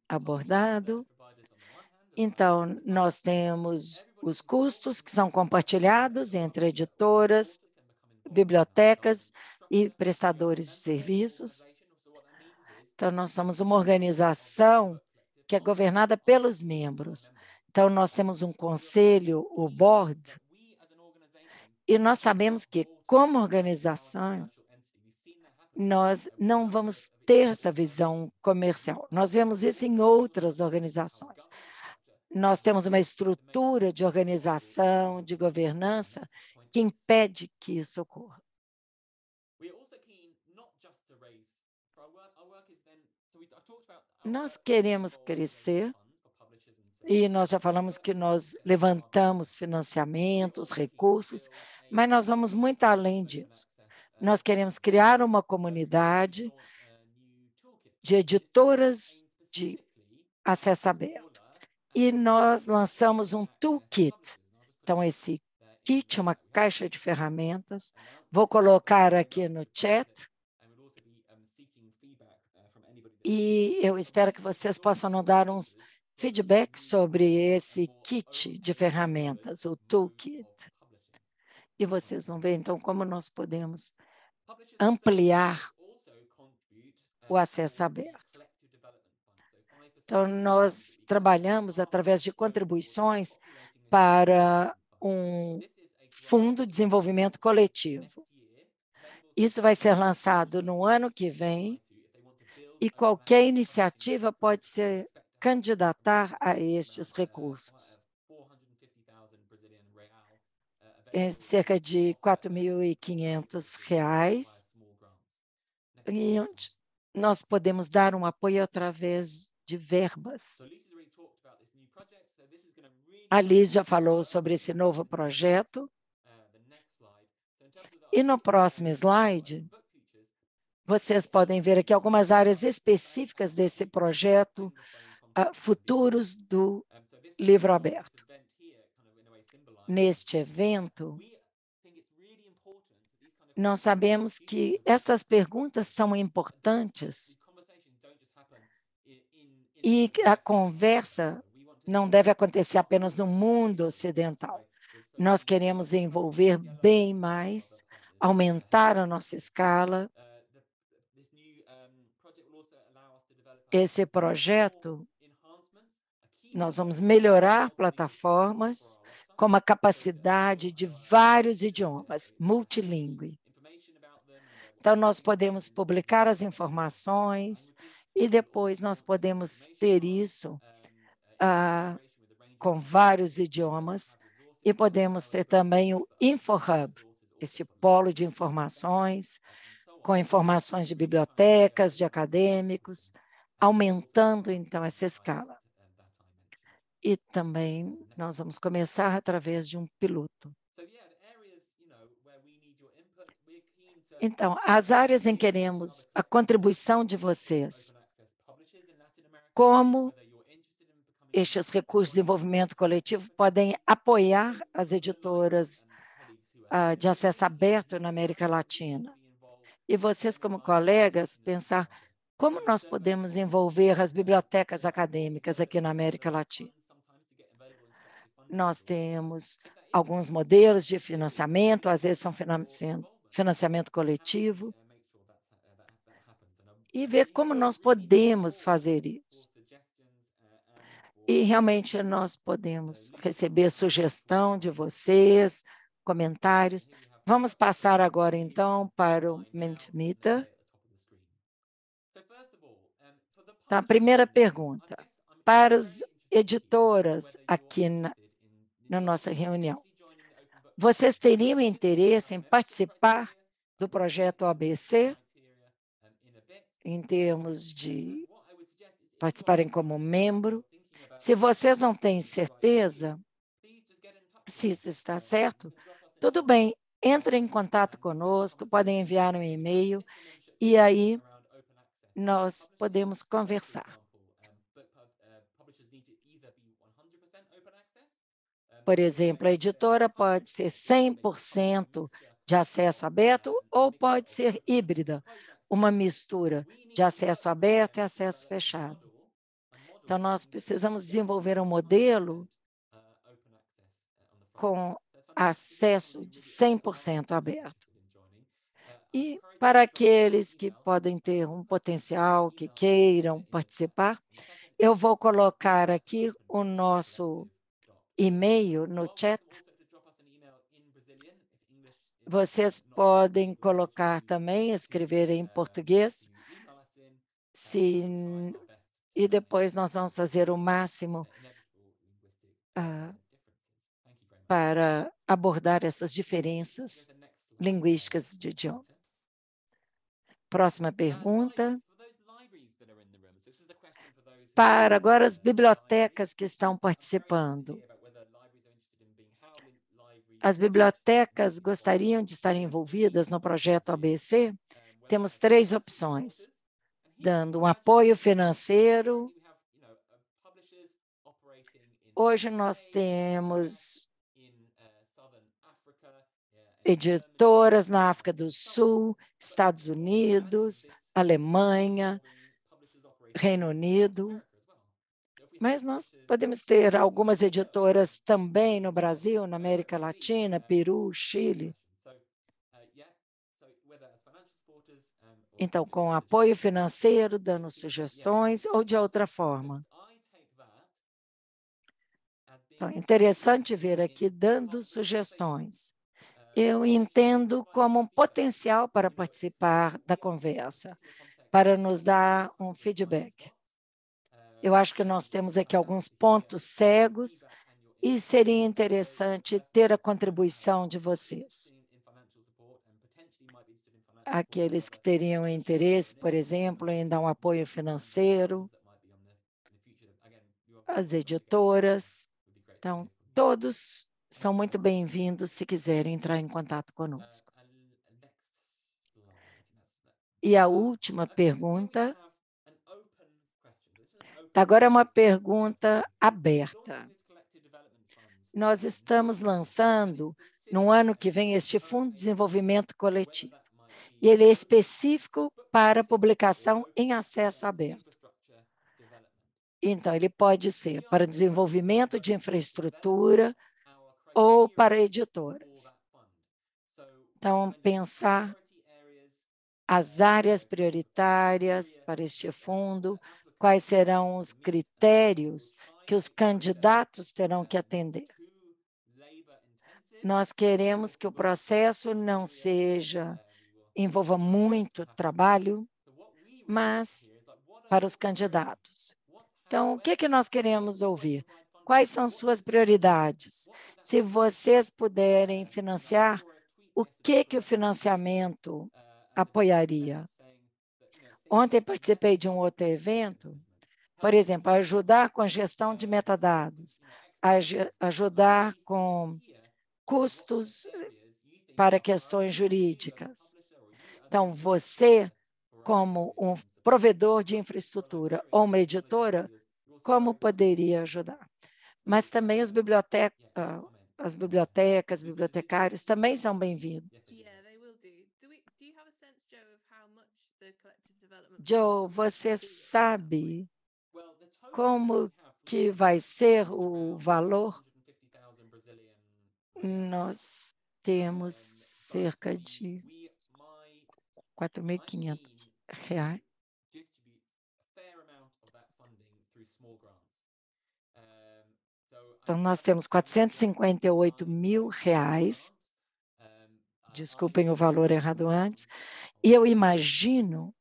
abordado. Então, nós temos os custos que são compartilhados entre editoras, bibliotecas e prestadores de serviços. Então, nós somos uma organização que é governada pelos membros. Então, nós temos um conselho, o board, e nós sabemos que, como organização, nós não vamos ter essa visão comercial. Nós vemos isso em outras organizações. Nós temos uma estrutura de organização, de governança, que impede que isso ocorra. Nós queremos crescer e nós já falamos que nós levantamos financiamentos, recursos, mas nós vamos muito além disso. Nós queremos criar uma comunidade de editoras de acesso aberto. E nós lançamos um toolkit. Então, esse kit é uma caixa de ferramentas. Vou colocar aqui no chat. E eu espero que vocês possam nos dar uns feedback sobre esse kit de ferramentas, o toolkit. E vocês vão ver, então, como nós podemos ampliar o acesso aberto. Então, nós trabalhamos através de contribuições para um fundo de desenvolvimento coletivo. Isso vai ser lançado no ano que vem e qualquer iniciativa pode se candidatar a estes recursos. É cerca de R$4.500, e nós podemos dar um apoio através de verbas. A Liz já falou sobre esse novo projeto. E no próximo slide, vocês podem ver aqui algumas áreas específicas desse projeto, futuros do livro aberto. Neste evento, nós sabemos que estas perguntas são importantes e a conversa não deve acontecer apenas no mundo ocidental. Nós queremos envolver bem mais, aumentar a nossa escala. Esse projeto, nós vamos melhorar plataformas com uma capacidade de vários idiomas, multilingüe. Então, nós podemos publicar as informações e depois nós podemos ter isso com vários idiomas e podemos ter também o InfoHub, esse polo de informações, com informações de bibliotecas, de acadêmicos, aumentando, então, essa escala. E também nós vamos começar através de um piloto. Então, as áreas em que queremos a contribuição de vocês, como estes recursos de desenvolvimento coletivo podem apoiar as editoras de acesso aberto na América Latina. E vocês, como colegas, pensar como nós podemos envolver as bibliotecas acadêmicas aqui na América Latina. Nós temos alguns modelos de financiamento, às vezes são financiamento coletivo, e ver como nós podemos fazer isso. E realmente nós podemos receber sugestão de vocês, comentários. Vamos passar agora, então, para o Mentimeter. Então, a primeira pergunta, para as editoras aqui na nossa reunião. Vocês teriam interesse em participar do projeto ABC, em termos de participarem como membro? Se vocês não têm certeza se isso está certo, tudo bem, entrem em contato conosco, podem enviar um e-mail e aí nós podemos conversar. Por exemplo, a editora pode ser 100% de acesso aberto ou pode ser híbrida, uma mistura de acesso aberto e acesso fechado. Então, nós precisamos desenvolver um modelo com acesso de 100% aberto. E para aqueles que podem ter um potencial, que queiram participar, eu vou colocar aqui o nosso e-mail no chat. Vocês podem colocar também, escrever em português, e depois nós vamos fazer o máximo para abordar essas diferenças linguísticas de idioma. Próxima pergunta. Para agora as bibliotecas que estão participando. As bibliotecas gostariam de estar envolvidas no projeto ABC? Temos 3 opções, dando um apoio financeiro. Hoje nós temos editoras na África do Sul, Estados Unidos, Alemanha, Reino Unido. Mas nós podemos ter algumas editoras também no Brasil, na América Latina, Peru, Chile. Então, com apoio financeiro, dando sugestões ou de outra forma. Então, é interessante ver aqui dando sugestões. Eu entendo como um potencial para participar da conversa, para nos dar um feedback. Eu acho que nós temos aqui alguns pontos cegos e seria interessante ter a contribuição de vocês. Aqueles que teriam interesse, por exemplo, em dar um apoio financeiro, as editoras. Então, todos são muito bem-vindos se quiserem entrar em contato conosco. E a última pergunta. Agora é uma pergunta aberta. Nós estamos lançando, no ano que vem, este Fundo de Desenvolvimento Coletivo. E ele é específico para publicação em acesso aberto. Então, ele pode ser para desenvolvimento de infraestrutura ou para editoras. Então, pensar as áreas prioritárias para este fundo, quais serão os critérios que os candidatos terão que atender. Nós queremos que o processo não envolva muito trabalho, mas para os candidatos. Então, o que nós queremos ouvir? Quais são suas prioridades? Se vocês puderem financiar, o que o financiamento apoiaria? Ontem participei de um outro evento, por exemplo, ajudar com a gestão de metadados, ajudar com custos para questões jurídicas. Então, você, como um provedor de infraestrutura ou uma editora, como poderia ajudar? Mas também as bibliotecas, bibliotecários também são bem-vindos. Joe, você sabe como que vai ser o valor? Nós temos cerca de R$4.500. Então, nós temos R$458 mil, desculpem o valor errado antes, e eu imagino,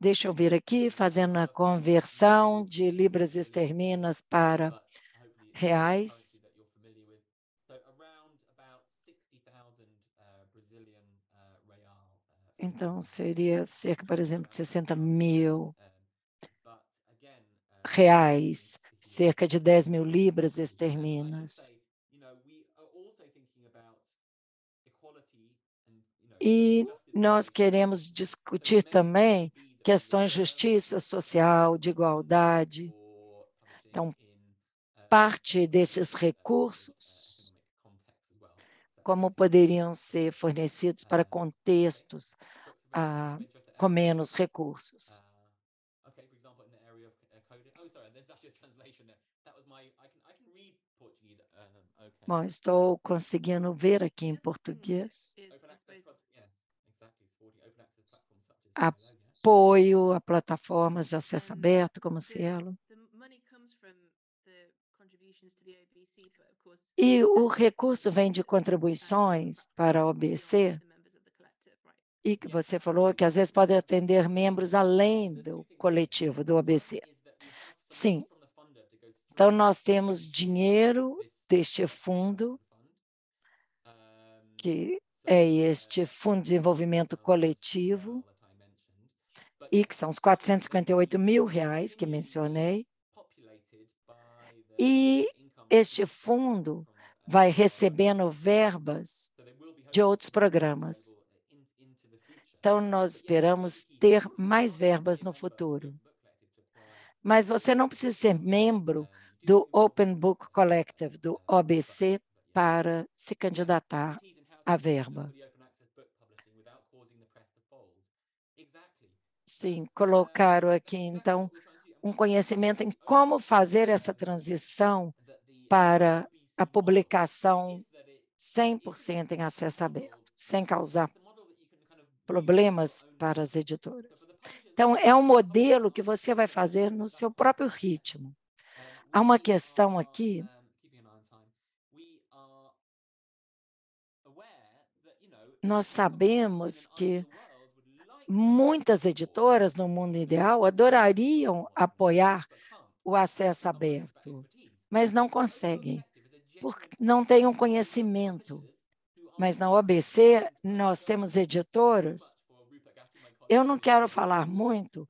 deixa eu ver aqui, fazendo a conversão de libras esterlinas para reais. Então, seria cerca, por exemplo, de R$60 mil, cerca de 10 mil libras esterlinas. E nós queremos discutir também questões de justiça social, de igualdade. Então, parte desses recursos, como poderiam ser fornecidos para contextos com menos recursos. Bom, estou conseguindo ver aqui em português. Apoio a plataformas de acesso aberto, como Cielo. E o recurso vem de contribuições para a OBC, e que você falou que às vezes pode atender membros além do coletivo do OBC. Sim. Então, nós temos dinheiro deste fundo, que é este Fundo de Desenvolvimento Coletivo, e que são os R$ 458 mil que mencionei, e este fundo vai recebendo verbas de outros programas. Então, nós esperamos ter mais verbas no futuro. Mas você não precisa ser membro do Open Book Collective, do OBC, para se candidatar à verba. Sim, colocaram aqui, então, um conhecimento em como fazer essa transição para a publicação 100% em acesso aberto, sem causar problemas para as editoras. Então, é um modelo que você vai fazer no seu próprio ritmo. Há uma questão aqui. Nós sabemos que muitas editoras no mundo ideal adorariam apoiar o acesso aberto, mas não conseguem, porque não têm um conhecimento. Mas na OBC, nós temos editoras. Eu não quero falar muito.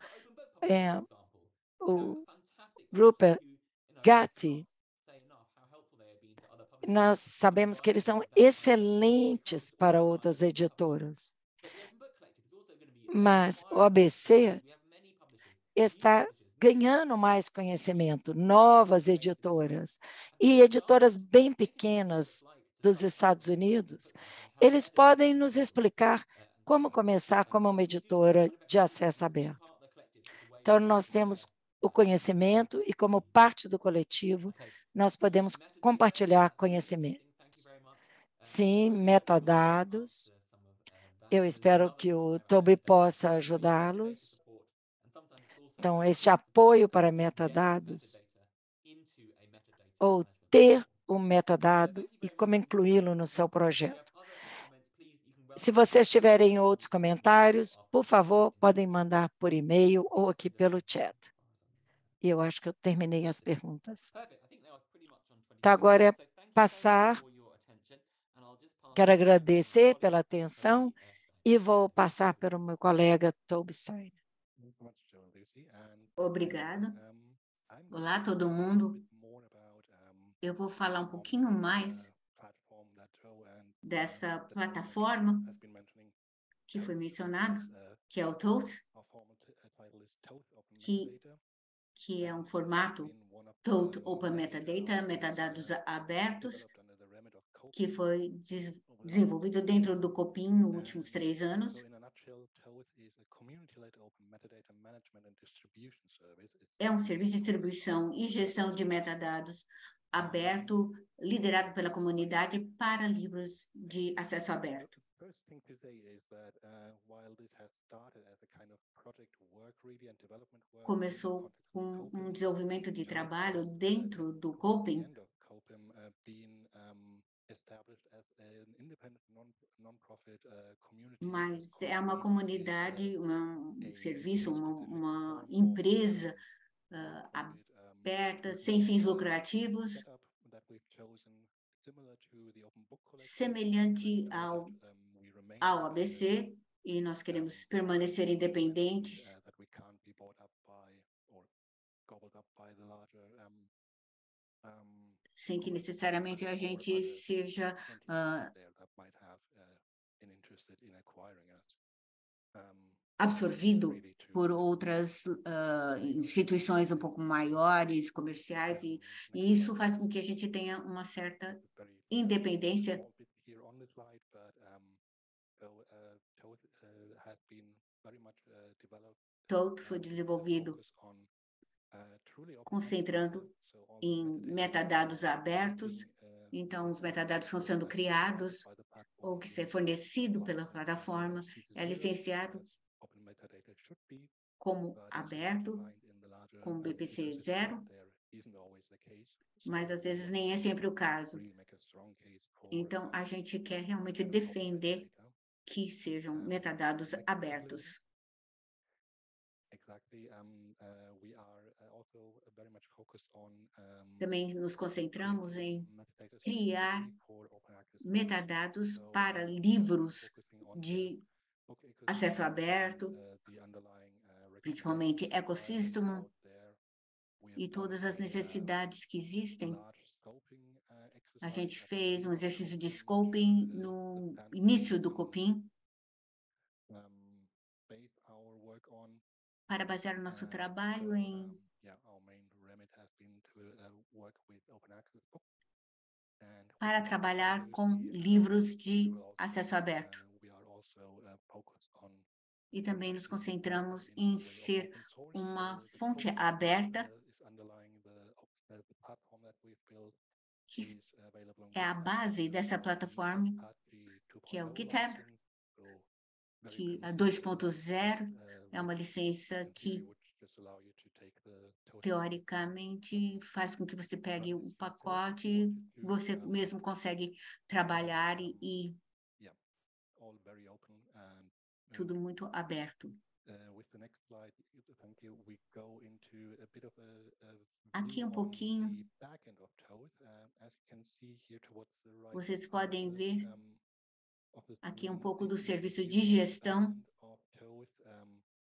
O Rupert Gatti, nós sabemos que eles são excelentes para outras editoras. Mas o OBC está ganhando mais conhecimento, novas editoras e editoras bem pequenas dos Estados Unidos, eles podem nos explicar como começar como uma editora de acesso aberto. Então, nós temos o conhecimento e, como parte do coletivo, nós podemos compartilhar conhecimentos. Sim, metadados. Eu espero que o Toby possa ajudá-los. Então, esse apoio para metadados, ou ter um metadado e como incluí-lo no seu projeto. Se vocês tiverem outros comentários, por favor, podem mandar por e-mail ou aqui pelo chat. E eu acho que eu terminei as perguntas. Então, agora é passar. Quero agradecer pela atenção e vou passar para o meu colega Toby Steiner. Obrigado. Olá, todo mundo. Eu vou falar um pouquinho mais dessa plataforma que foi mencionada, que é o TOTE, que é um formato TOTE Open Metadata, metadados abertos, que foi desenvolvido dentro do COPIM nos últimos 3 anos. É um serviço de distribuição e gestão de metadados aberto, liderado pela comunidade para livros de acesso aberto. Começou com um desenvolvimento de trabalho dentro do COPIM, mas é uma comunidade, um serviço, uma empresa aberta, sem fins lucrativos, semelhante ao ABC, e nós queremos permanecer independentes. Sem que necessariamente a gente seja absorvido por outras instituições um pouco maiores, comerciais, e isso faz com que a gente tenha uma certa independência. TOTE foi desenvolvido concentrando em metadados abertos Então, os metadados estão sendo criados ou que ser fornecido pela plataforma, é licenciado como aberto, com BPC 0, mas às vezes nem é sempre o caso. Então, a gente quer realmente defender que sejam metadados abertos. Também nos concentramos em criar metadados para livros de acesso aberto, principalmente ecossistema, e todas as necessidades que existem. A gente fez um exercício de scoping no início do Copim, para basear o nosso trabalho em para trabalhar com livros de acesso aberto. E também nos concentramos em ser uma fonte aberta, que é a base dessa plataforma, que é o GitHub, que a 2.0 é uma licença que, teoricamente, faz com que você pegue o pacote, você mesmo consegue trabalhar e tudo muito aberto. Aqui um pouquinho, vocês podem ver aqui um pouco do serviço de gestão.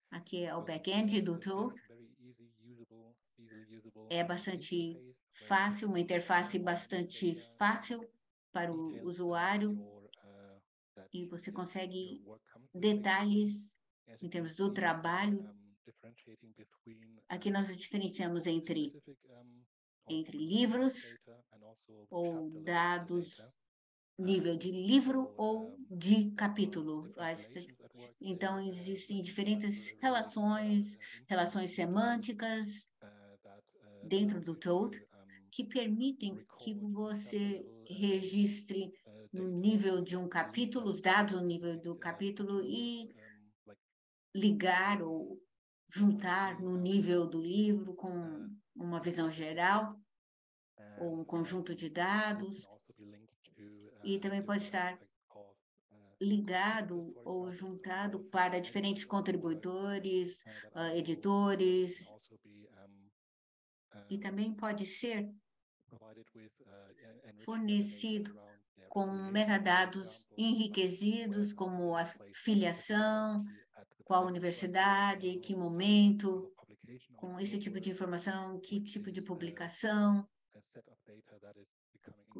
Aqui é o back-end do Toad. É bastante fácil, uma interface bastante fácil para o usuário, e você consegue detalhes em termos do trabalho. Aqui nós diferenciamos entre livros ou dados, nível de livro ou de capítulo. Então, existem diferentes relações semânticas dentro do Toad, que permitem que você registre no nível de um capítulo, os dados no nível do capítulo, e ligar ou juntar no nível do livro com uma visão geral, ou um conjunto de dados, e também pode estar ligado ou juntado para diferentes contribuidores, editores, e também pode ser fornecido com metadados enriquecidos, como a filiação, qual universidade, que momento, com esse tipo de informação, que tipo de publicação.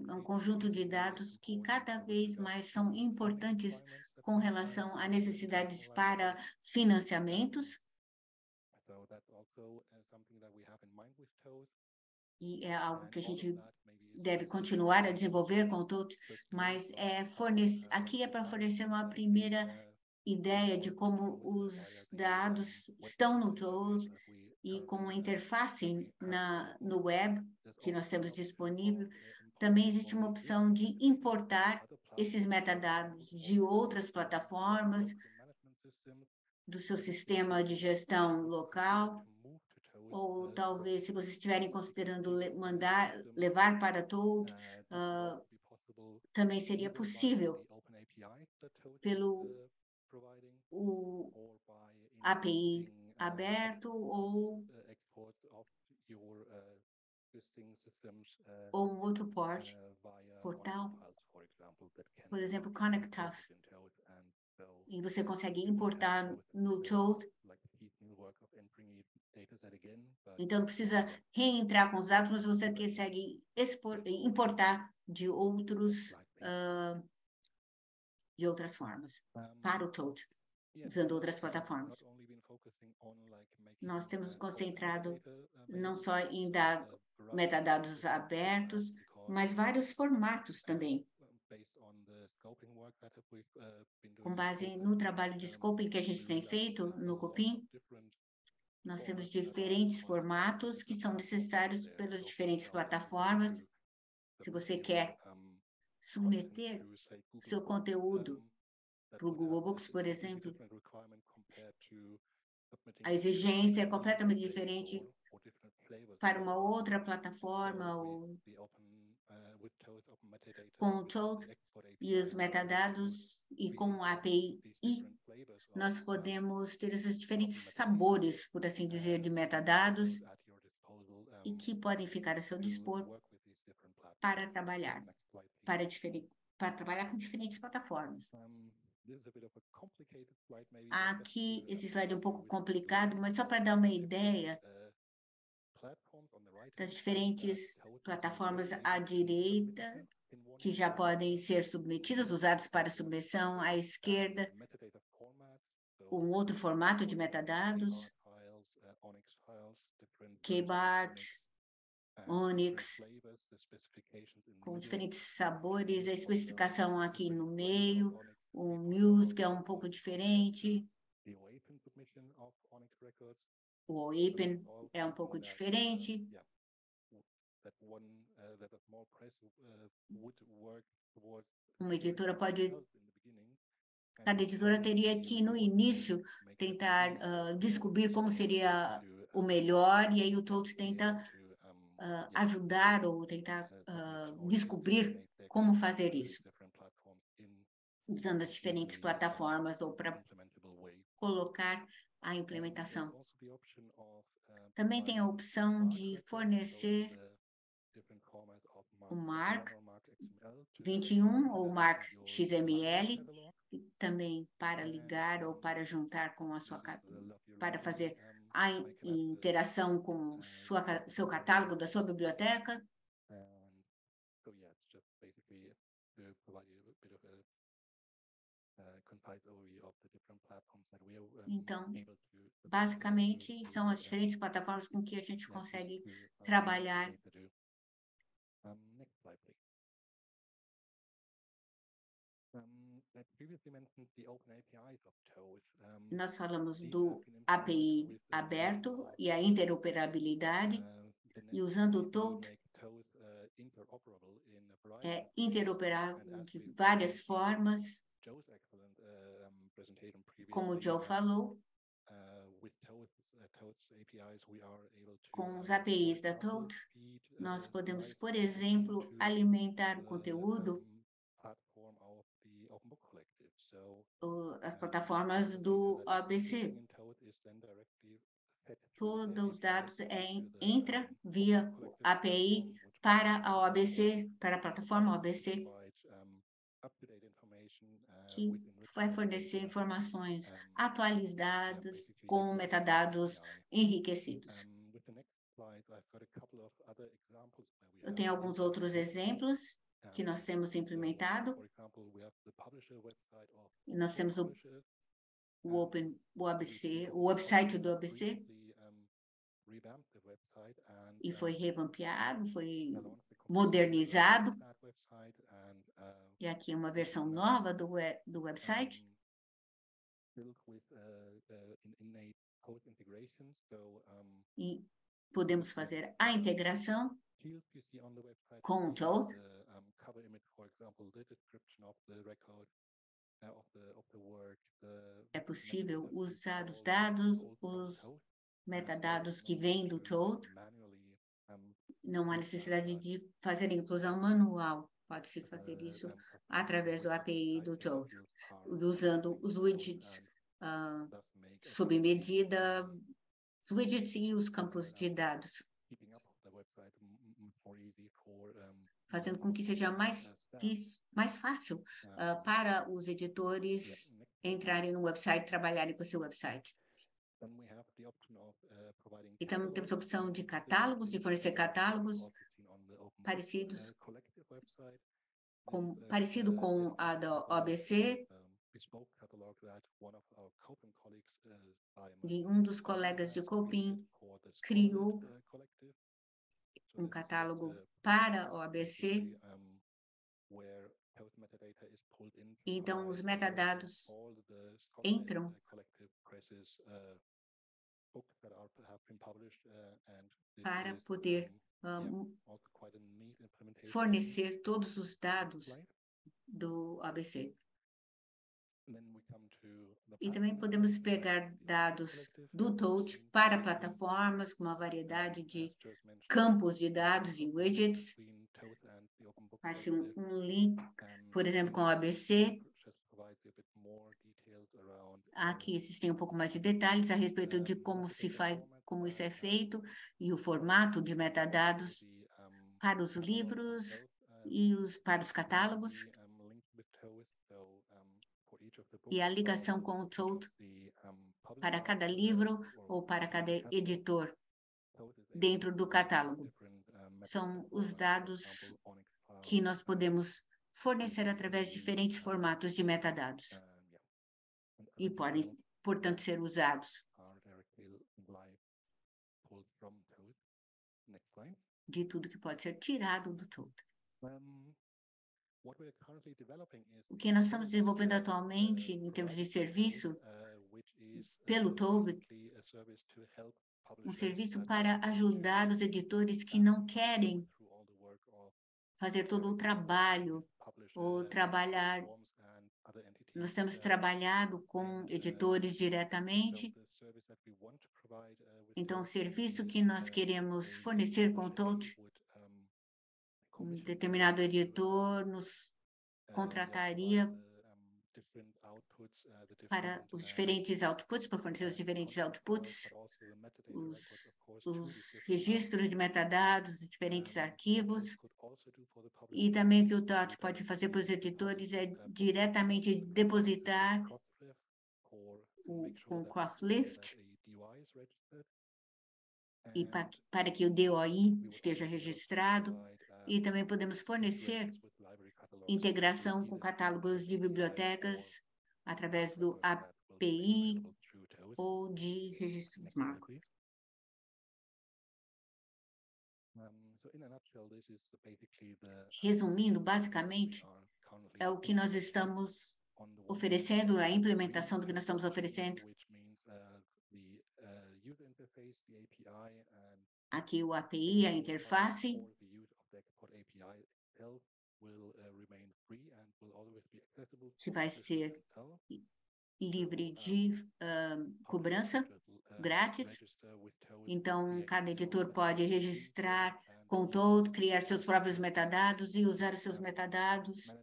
É um conjunto de dados que cada vez mais são importantes com relação a necessidades para financiamentos. E é algo que a gente deve continuar a desenvolver com todos, mas aqui é para fornecer uma primeira ideia de como os dados estão no Toad e com a interface no web que nós temos disponível. Também existe uma opção de importar esses metadados de outras plataformas, do seu sistema de gestão local, ou talvez, se vocês estiverem considerando levar para Toad, também seria possível pelo API aberto ou um outro portal, por exemplo, Connect Us, e você consegue importar no Toad. Então, não precisa reentrar com os dados, mas você consegue importar de outras formas para o Toad, usando outras plataformas. Nós temos concentrado não só em metadados abertos, mas vários formatos também. Com base no trabalho de scoping que a gente tem feito no Copim, nós temos diferentes formatos que são necessários pelas diferentes plataformas. Se você quer submeter seu conteúdo para o Google Books, por exemplo, a exigência é completamente diferente para uma outra plataforma ou com o Toad e os metadados e com o API, nós podemos ter esses diferentes sabores, por assim dizer, de metadados e que podem ficar a seu dispor para trabalhar, para trabalhar com diferentes plataformas. Aqui, esse slide é um pouco complicado, mas só para dar uma ideia das diferentes plataformas à direita, que já podem ser submetidas, usadas para submissão, à esquerda, um outro formato de metadados, KBART, Onyx, com diferentes sabores, a especificação aqui no meio, o Muse, que é um pouco diferente, o OAPN é um pouco diferente. Uma editora pode... Cada editora teria que, no início, tentar descobrir como seria o melhor, e aí o Toad tenta ajudar ou tentar descobrir como fazer isso, usando as diferentes plataformas ou para colocar a implementação. Também tem a opção de fornecer o MARC 21 ou MARC XML, também para ligar ou para juntar com a sua, para fazer a interação com seu catálogo da sua biblioteca. Então, basicamente, são as diferentes plataformas com que a gente consegue trabalhar. Nós falamos do API aberto e a interoperabilidade, e usando o Toad é interoperável de várias formas, como o Joe falou. Com os APIs da Toad, nós podemos, por exemplo, alimentar o conteúdo, as plataformas do OABC. Todos os dados entram via API para a OABC, para a plataforma OABC, que vai fornecer informações atualizadas com metadados enriquecidos. Eu tenho alguns outros exemplos que nós temos implementado. Nós temos o ABC, o website do ABC, e foi revampiado, foi modernizado. E aqui uma versão nova do website. E podemos fazer a integração com o Toad. É possível usar os dados, os metadados que vêm do Toad. Não há necessidade de fazer inclusão manual. Pode-se fazer isso através do API do Toad, usando os widgets sob medida, os widgets e os campos de dados, fazendo com que seja mais fácil para os editores entrarem no website, trabalharem com o seu website. E também temos a opção de catálogos, de fornecer catálogos parecido com a da OABC. E um dos colegas de Copim criou um catálogo para o ABC. Então, os metadados entram para poder fornecer todos os dados do ABC. E também podemos pegar dados do Toad para plataformas com uma variedade de campos de dados e widgets. Faz um link, por exemplo, com o ABC. Aqui existem um pouco mais de detalhes a respeito de como se faz, como isso é feito e o formato de metadados para os livros e para os catálogos. E a ligação com o Toad para cada livro ou para cada editor dentro do catálogo. São os dados que nós podemos fornecer através de diferentes formatos de metadados e podem, portanto, ser usados de tudo que pode ser tirado do Toad. O que nós estamos desenvolvendo atualmente, em termos de serviço, pelo Toad, um serviço para ajudar os editores que não querem fazer todo o trabalho ou trabalhar. Nós temos trabalhado com editores diretamente. Então, o serviço que nós queremos fornecer com o Toad, um determinado editor nos contrataria para os diferentes outputs, para fornecer os diferentes outputs, os registros de metadados, diferentes arquivos. E também o que o Toad pode fazer para os editores é diretamente depositar com Crosslift e para que o DOI esteja registrado. E também podemos fornecer integração com catálogos de bibliotecas através do API ou de registro Smart. Resumindo, basicamente, é o que nós estamos oferecendo, a implementação do que nós estamos oferecendo. Aqui o API, a interface, que vai ser livre de cobrança, grátis. Então, cada editor pode registrar com o Toad, criar seus próprios metadados e usar os seus metadados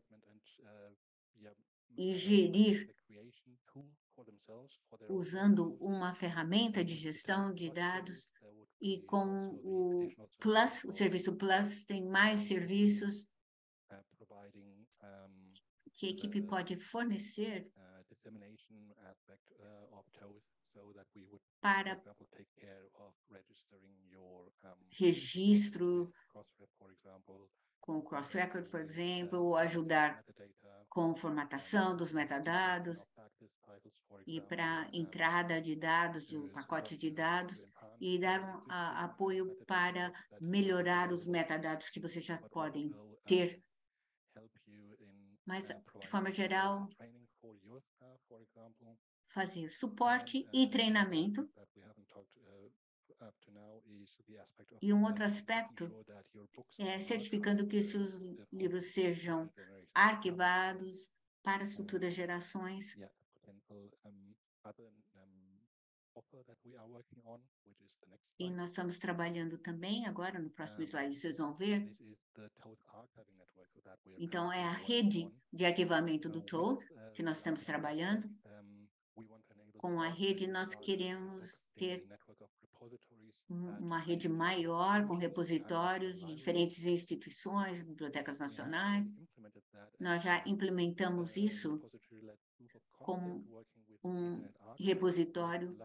e gerir usando uma ferramenta de gestão de dados. E com o Plus, o serviço Plus, tem mais serviços que a equipe pode fornecer para registro com o Cross-Record, por exemplo, ou ajudar com formatação dos metadados e para entrada de dados, de pacotes de dados, e dar apoio para melhorar os metadados que vocês já podem ter. Mas, de forma geral, fazer suporte e treinamento. E um outro aspecto é certificando que seus livros sejam arquivados para as futuras gerações. E nós estamos trabalhando também, agora no próximo slide vocês vão ver. Então, é a rede de arquivamento do Toad que nós estamos trabalhando. Com a rede, nós queremos ter uma rede maior, com repositórios de diferentes instituições, bibliotecas nacionais. Nós já implementamos isso com um repositório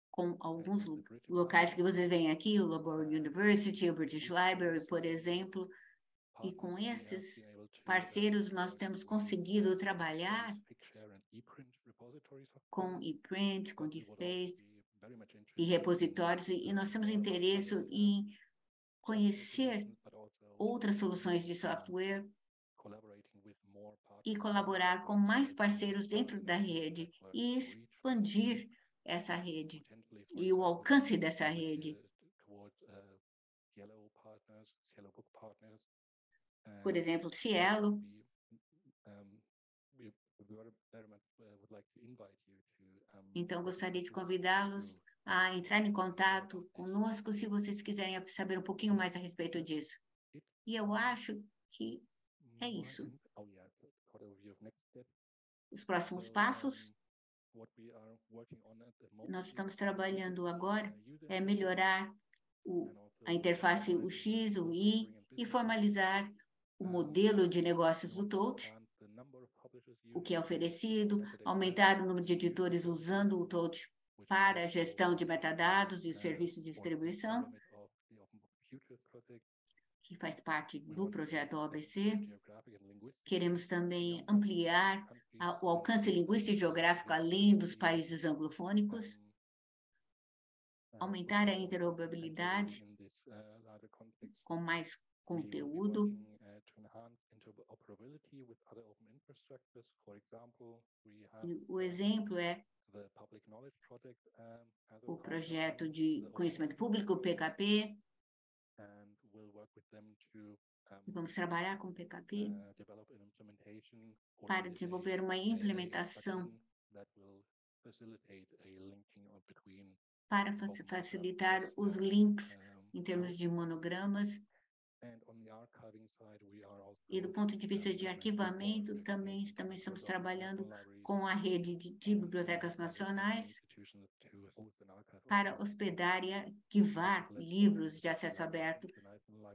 com alguns locais que vocês veem aqui, o Loughborough University, o British Library, por exemplo. E com esses parceiros, nós temos conseguido trabalhar com ePrint, com DeFace e repositórios, e nós temos interesse em conhecer outras soluções de software e colaborar com mais parceiros dentro da rede e expandir essa rede e o alcance dessa rede por exemplo, Cielo. Então, gostaria de convidá-los a entrar em contato conosco se vocês quiserem saber um pouquinho mais a respeito disso. E eu acho que é isso. Os próximos passos, nós estamos trabalhando agora, é melhorar a interface UX, o I, e formalizar o modelo de negócios do TOLT, o que é oferecido, aumentar o número de editores usando o TOLT para a gestão de metadados e serviços de distribuição, que faz parte do projeto OABC. Queremos também ampliar o alcance linguístico e geográfico além dos países anglofônicos, aumentar a interoperabilidade com mais conteúdo. E o exemplo é o projeto de conhecimento público, o PKP. Vamos trabalhar com o PKP para desenvolver uma implementação para facilitar os links em termos de monogramas. E do ponto de vista de arquivamento, também estamos trabalhando com a rede de bibliotecas nacionais para hospedar e arquivar livros de acesso aberto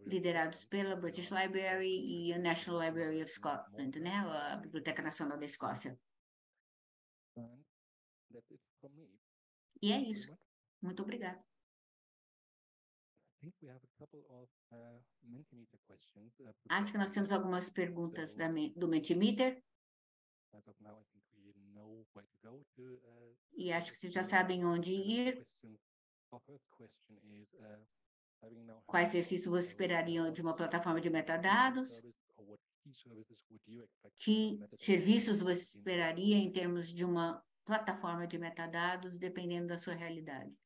liderados pela British Library e a National Library of Scotland, né? A Biblioteca Nacional da Escócia. E é isso. Muito obrigada. Acho que nós temos algumas perguntas do Mentimeter. E acho que vocês já sabem onde ir. Quais serviços vocês esperariam de uma plataforma de metadados? Que serviços você esperaria em termos de uma plataforma de metadados, dependendo da sua realidade?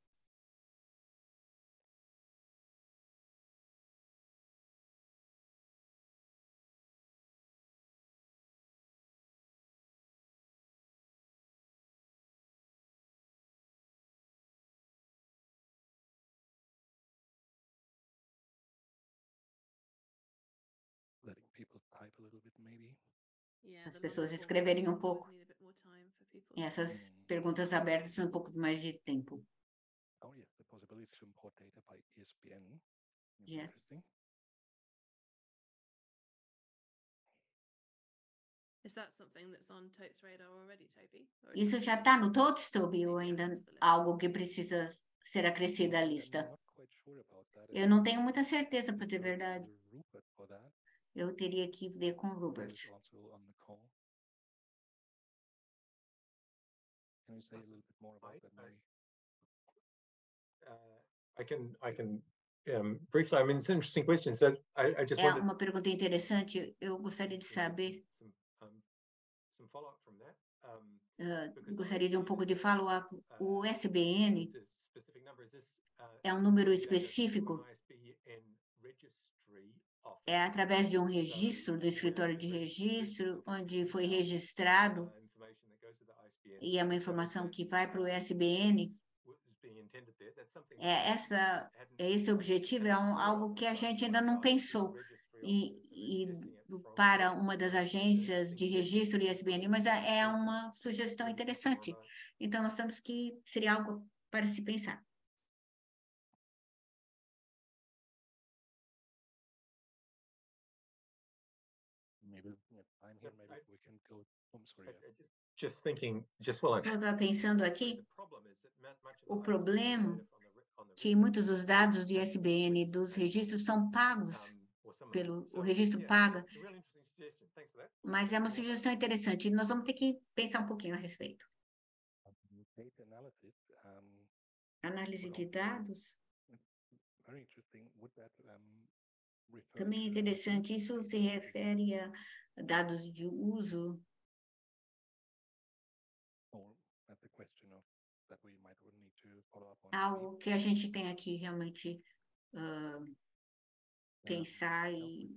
As pessoas escreverem um pouco. E essas perguntas abertas precisam um pouco mais de tempo. Yes. Isso já está no TOTS, Toby, ou ainda algo que precisa ser acrescido à lista? Eu não tenho muita certeza, para dizer a verdade. Eu teria que ver com o Rupert. Briefly, I mean, it's an interesting question. So I just É uma pergunta interessante. Eu gostaria de saber. Some follow-up from that. Gostaria de um pouco de follow-up. O SBN é um número específico. É através de um registro, do escritório de registro, onde foi registrado, e é uma informação que vai para o SBN. Esse objetivo é algo que a gente ainda não pensou. E para uma das agências de registro ISBN, mas é uma sugestão interessante. Então, nós temos que seria algo para se pensar. Eu estava pensando aqui, o problema que muitos dos dados de ISBN dos registros são pagos, o registro paga, mas é uma sugestão interessante, nós vamos ter que pensar um pouquinho a respeito. Análise de dados. Também é interessante, isso se refere a dados de uso. Algo que a gente tem aqui realmente pensar e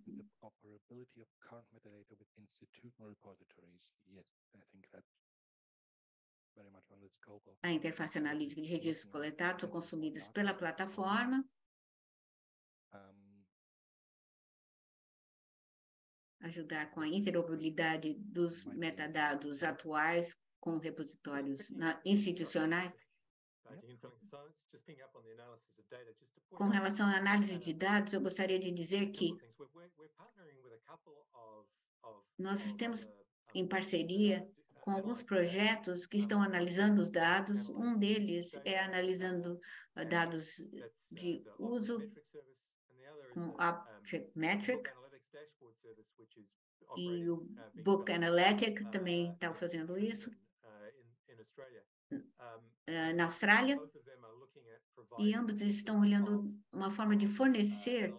A interface analítica de registros coletados ou consumidos pela plataforma. Ajudar com a interoperabilidade dos metadados atuais com repositórios institucionais. Com relação à análise de dados, eu gostaria de dizer que nós temos em parceria com alguns projetos que estão analisando os dados. Um deles é analisando dados de uso com Object Metric, e o Book Analytic também está fazendo isso na Austrália, e ambos estão olhando uma forma de fornecer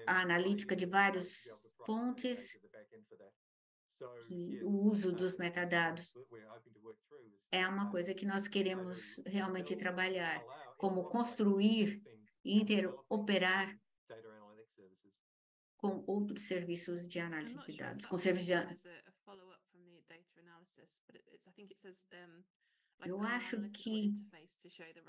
a analítica de várias fontes, e o uso dos metadados é uma coisa que nós queremos realmente trabalhar, como construir e interoperar com outros serviços de análise de dados, com serviços de... Eu acho que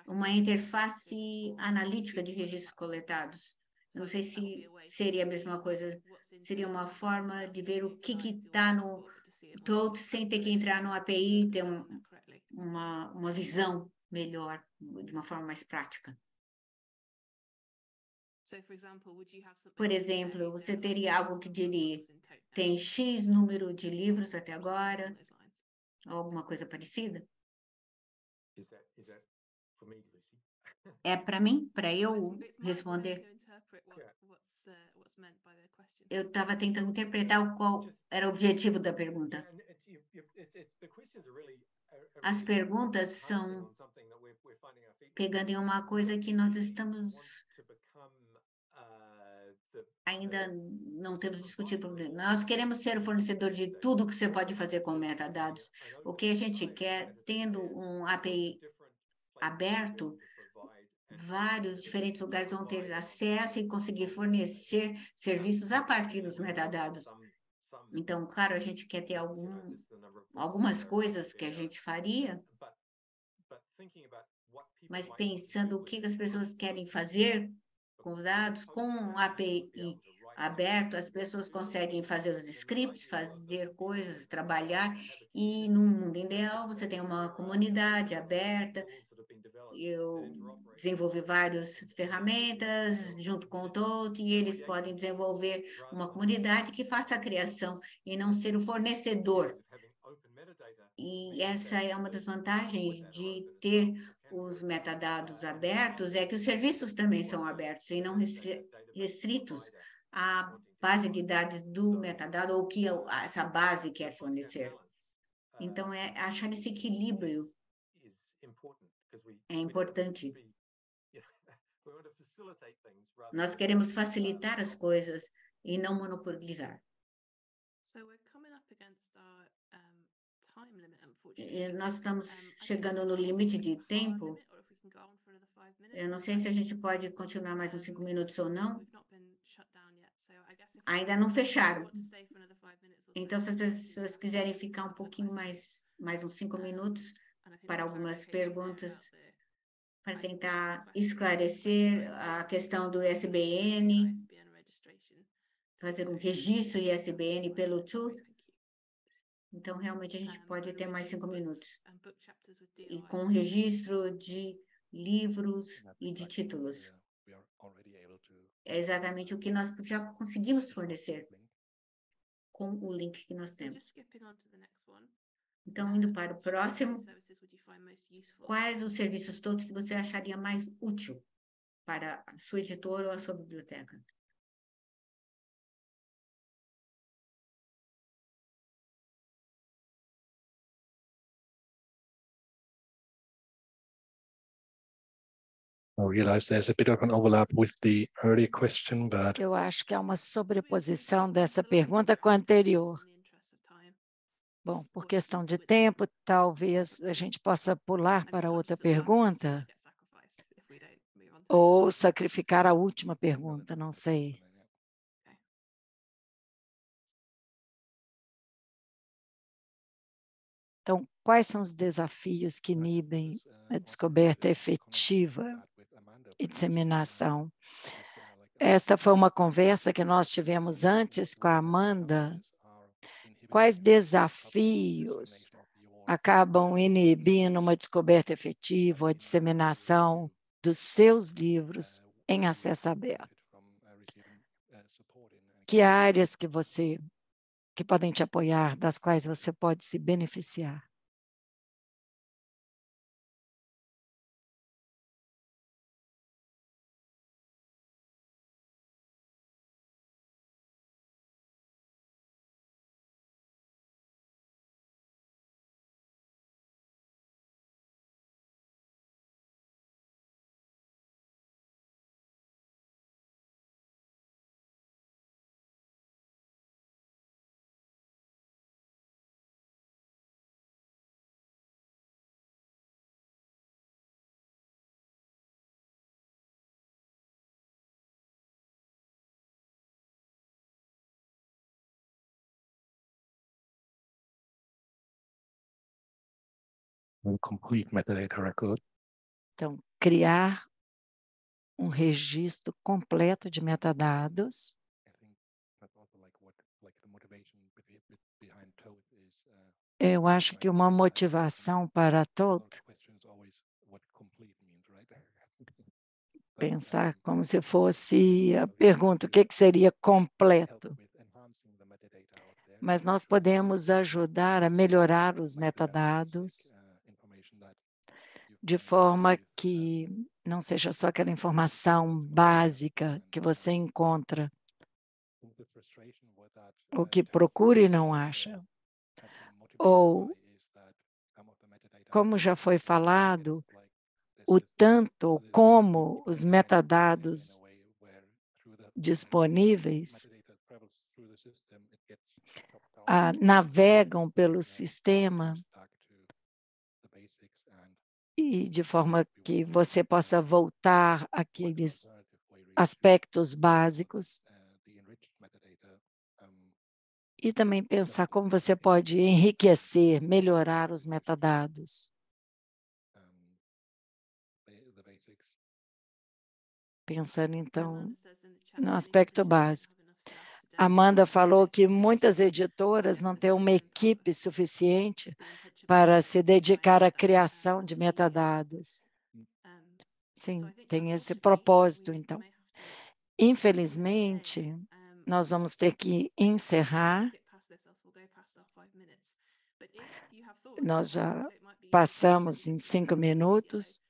uma interface analítica de registros coletados, eu não sei se seria a mesma coisa, seria uma forma de ver o que está no todo sem ter que entrar no API, ter uma visão melhor, de uma forma mais prática. Por exemplo, você teria algo que diria, tem X número de livros até agora, ou alguma coisa parecida? É para mim, para eu responder? Eu estava tentando interpretar qual era o objetivo da pergunta. As perguntas são pegando em uma coisa que nós estamos ainda não temos discutido. Nós queremos ser o fornecedor de tudo que você pode fazer com metadados. O que a gente quer, tendo um API aberto, vários diferentes lugares vão ter acesso e conseguir fornecer serviços a partir dos metadados. Então, claro, a gente quer ter algumas coisas que a gente faria, mas pensando o que as pessoas querem fazer com os dados, com um API aberto, as pessoas conseguem fazer os scripts, fazer coisas, trabalhar, e no mundo ideal você tem uma comunidade aberta. Eu desenvolvi várias ferramentas junto com o TOT, e eles podem desenvolver uma comunidade que faça a criação e não ser o fornecedor. E essa é uma das vantagens de ter os metadados abertos, é que os serviços também são abertos e não restritos à base de dados do metadado ou que essa base quer fornecer. Então, achar esse equilíbrio é importante. Nós queremos facilitar as coisas e não monopolizar. Nós estamos chegando no limite de tempo. Eu não sei se a gente pode continuar mais uns 5 minutos ou não. Ainda não fecharam. Então, se as pessoas quiserem ficar um pouquinho mais uns 5 minutos para algumas perguntas, para tentar esclarecer a questão do ISBN, fazer um registro ISBN pelo TOT. Então, realmente, a gente pode ter mais 5 minutos. E com registro de livros e de títulos. É exatamente o que nós já conseguimos fornecer com o link que nós temos. Então, indo para o próximo, quais os serviços todos que você acharia mais útil para a sua editora ou a sua biblioteca? Eu acho que há uma sobreposição dessa pergunta com a anterior. Bom, por questão de tempo, talvez a gente possa pular para outra pergunta ou sacrificar a última pergunta, não sei. quais são os desafios que inibem a descoberta efetiva e disseminação? Esta foi uma conversa que nós tivemos antes com a Amanda. Quais desafios acabam inibindo uma descoberta efetiva, a disseminação dos seus livros em acesso aberto? Que áreas que podem te apoiar, das quais você pode se beneficiar? Complete metadata record. Então, criar um registro completo de metadados. Eu acho que uma motivação para Todd pensar como se fosse a pergunta, o que seria completo? Mas nós podemos ajudar a melhorar os metadados de forma que não seja só aquela informação básica que você encontra, o que procura e não acha. Ou, como já foi falado, o tanto ou como os metadados disponíveis navegam pelo sistema e de forma que você possa voltar àqueles aspectos básicos e também pensar como você pode enriquecer, melhorar os metadados. Pensando, então, no aspecto básico. Amanda falou que muitas editoras não têm uma equipe suficiente para se dedicar à criação de metadados. Sim, tem esse propósito, então. Infelizmente, nós vamos ter que encerrar. Nós já passamos em 5 minutos,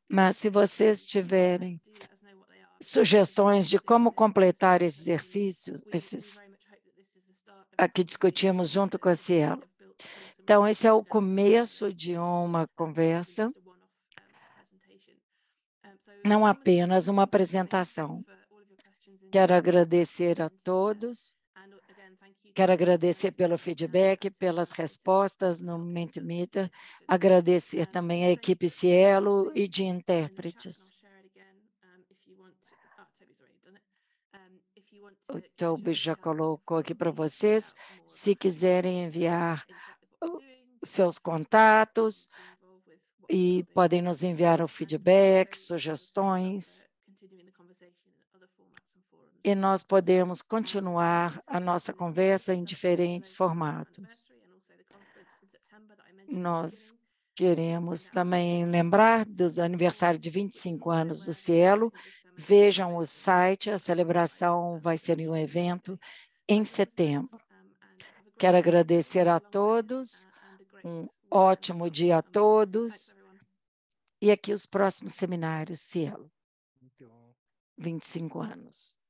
mas se vocês tiverem sugestões de como completar esse exercício, aqui discutimos junto com a Cielo. Então, esse é o começo de uma conversa, não apenas uma apresentação. Quero agradecer a todos, quero agradecer pelo feedback, pelas respostas no Mentimeter, agradecer também a equipe Cielo e de intérpretes. O Toby já colocou aqui para vocês, se quiserem enviar os seus contatos e podem nos enviar o feedback, sugestões. E nós podemos continuar a nossa conversa em diferentes formatos. Nós queremos também lembrar do aniversário de 25 anos do Cielo. Vejam o site, a celebração vai ser em um evento em setembro. Quero agradecer a todos, um ótimo dia a todos. E aqui os próximos seminários, Cielo, 25 anos.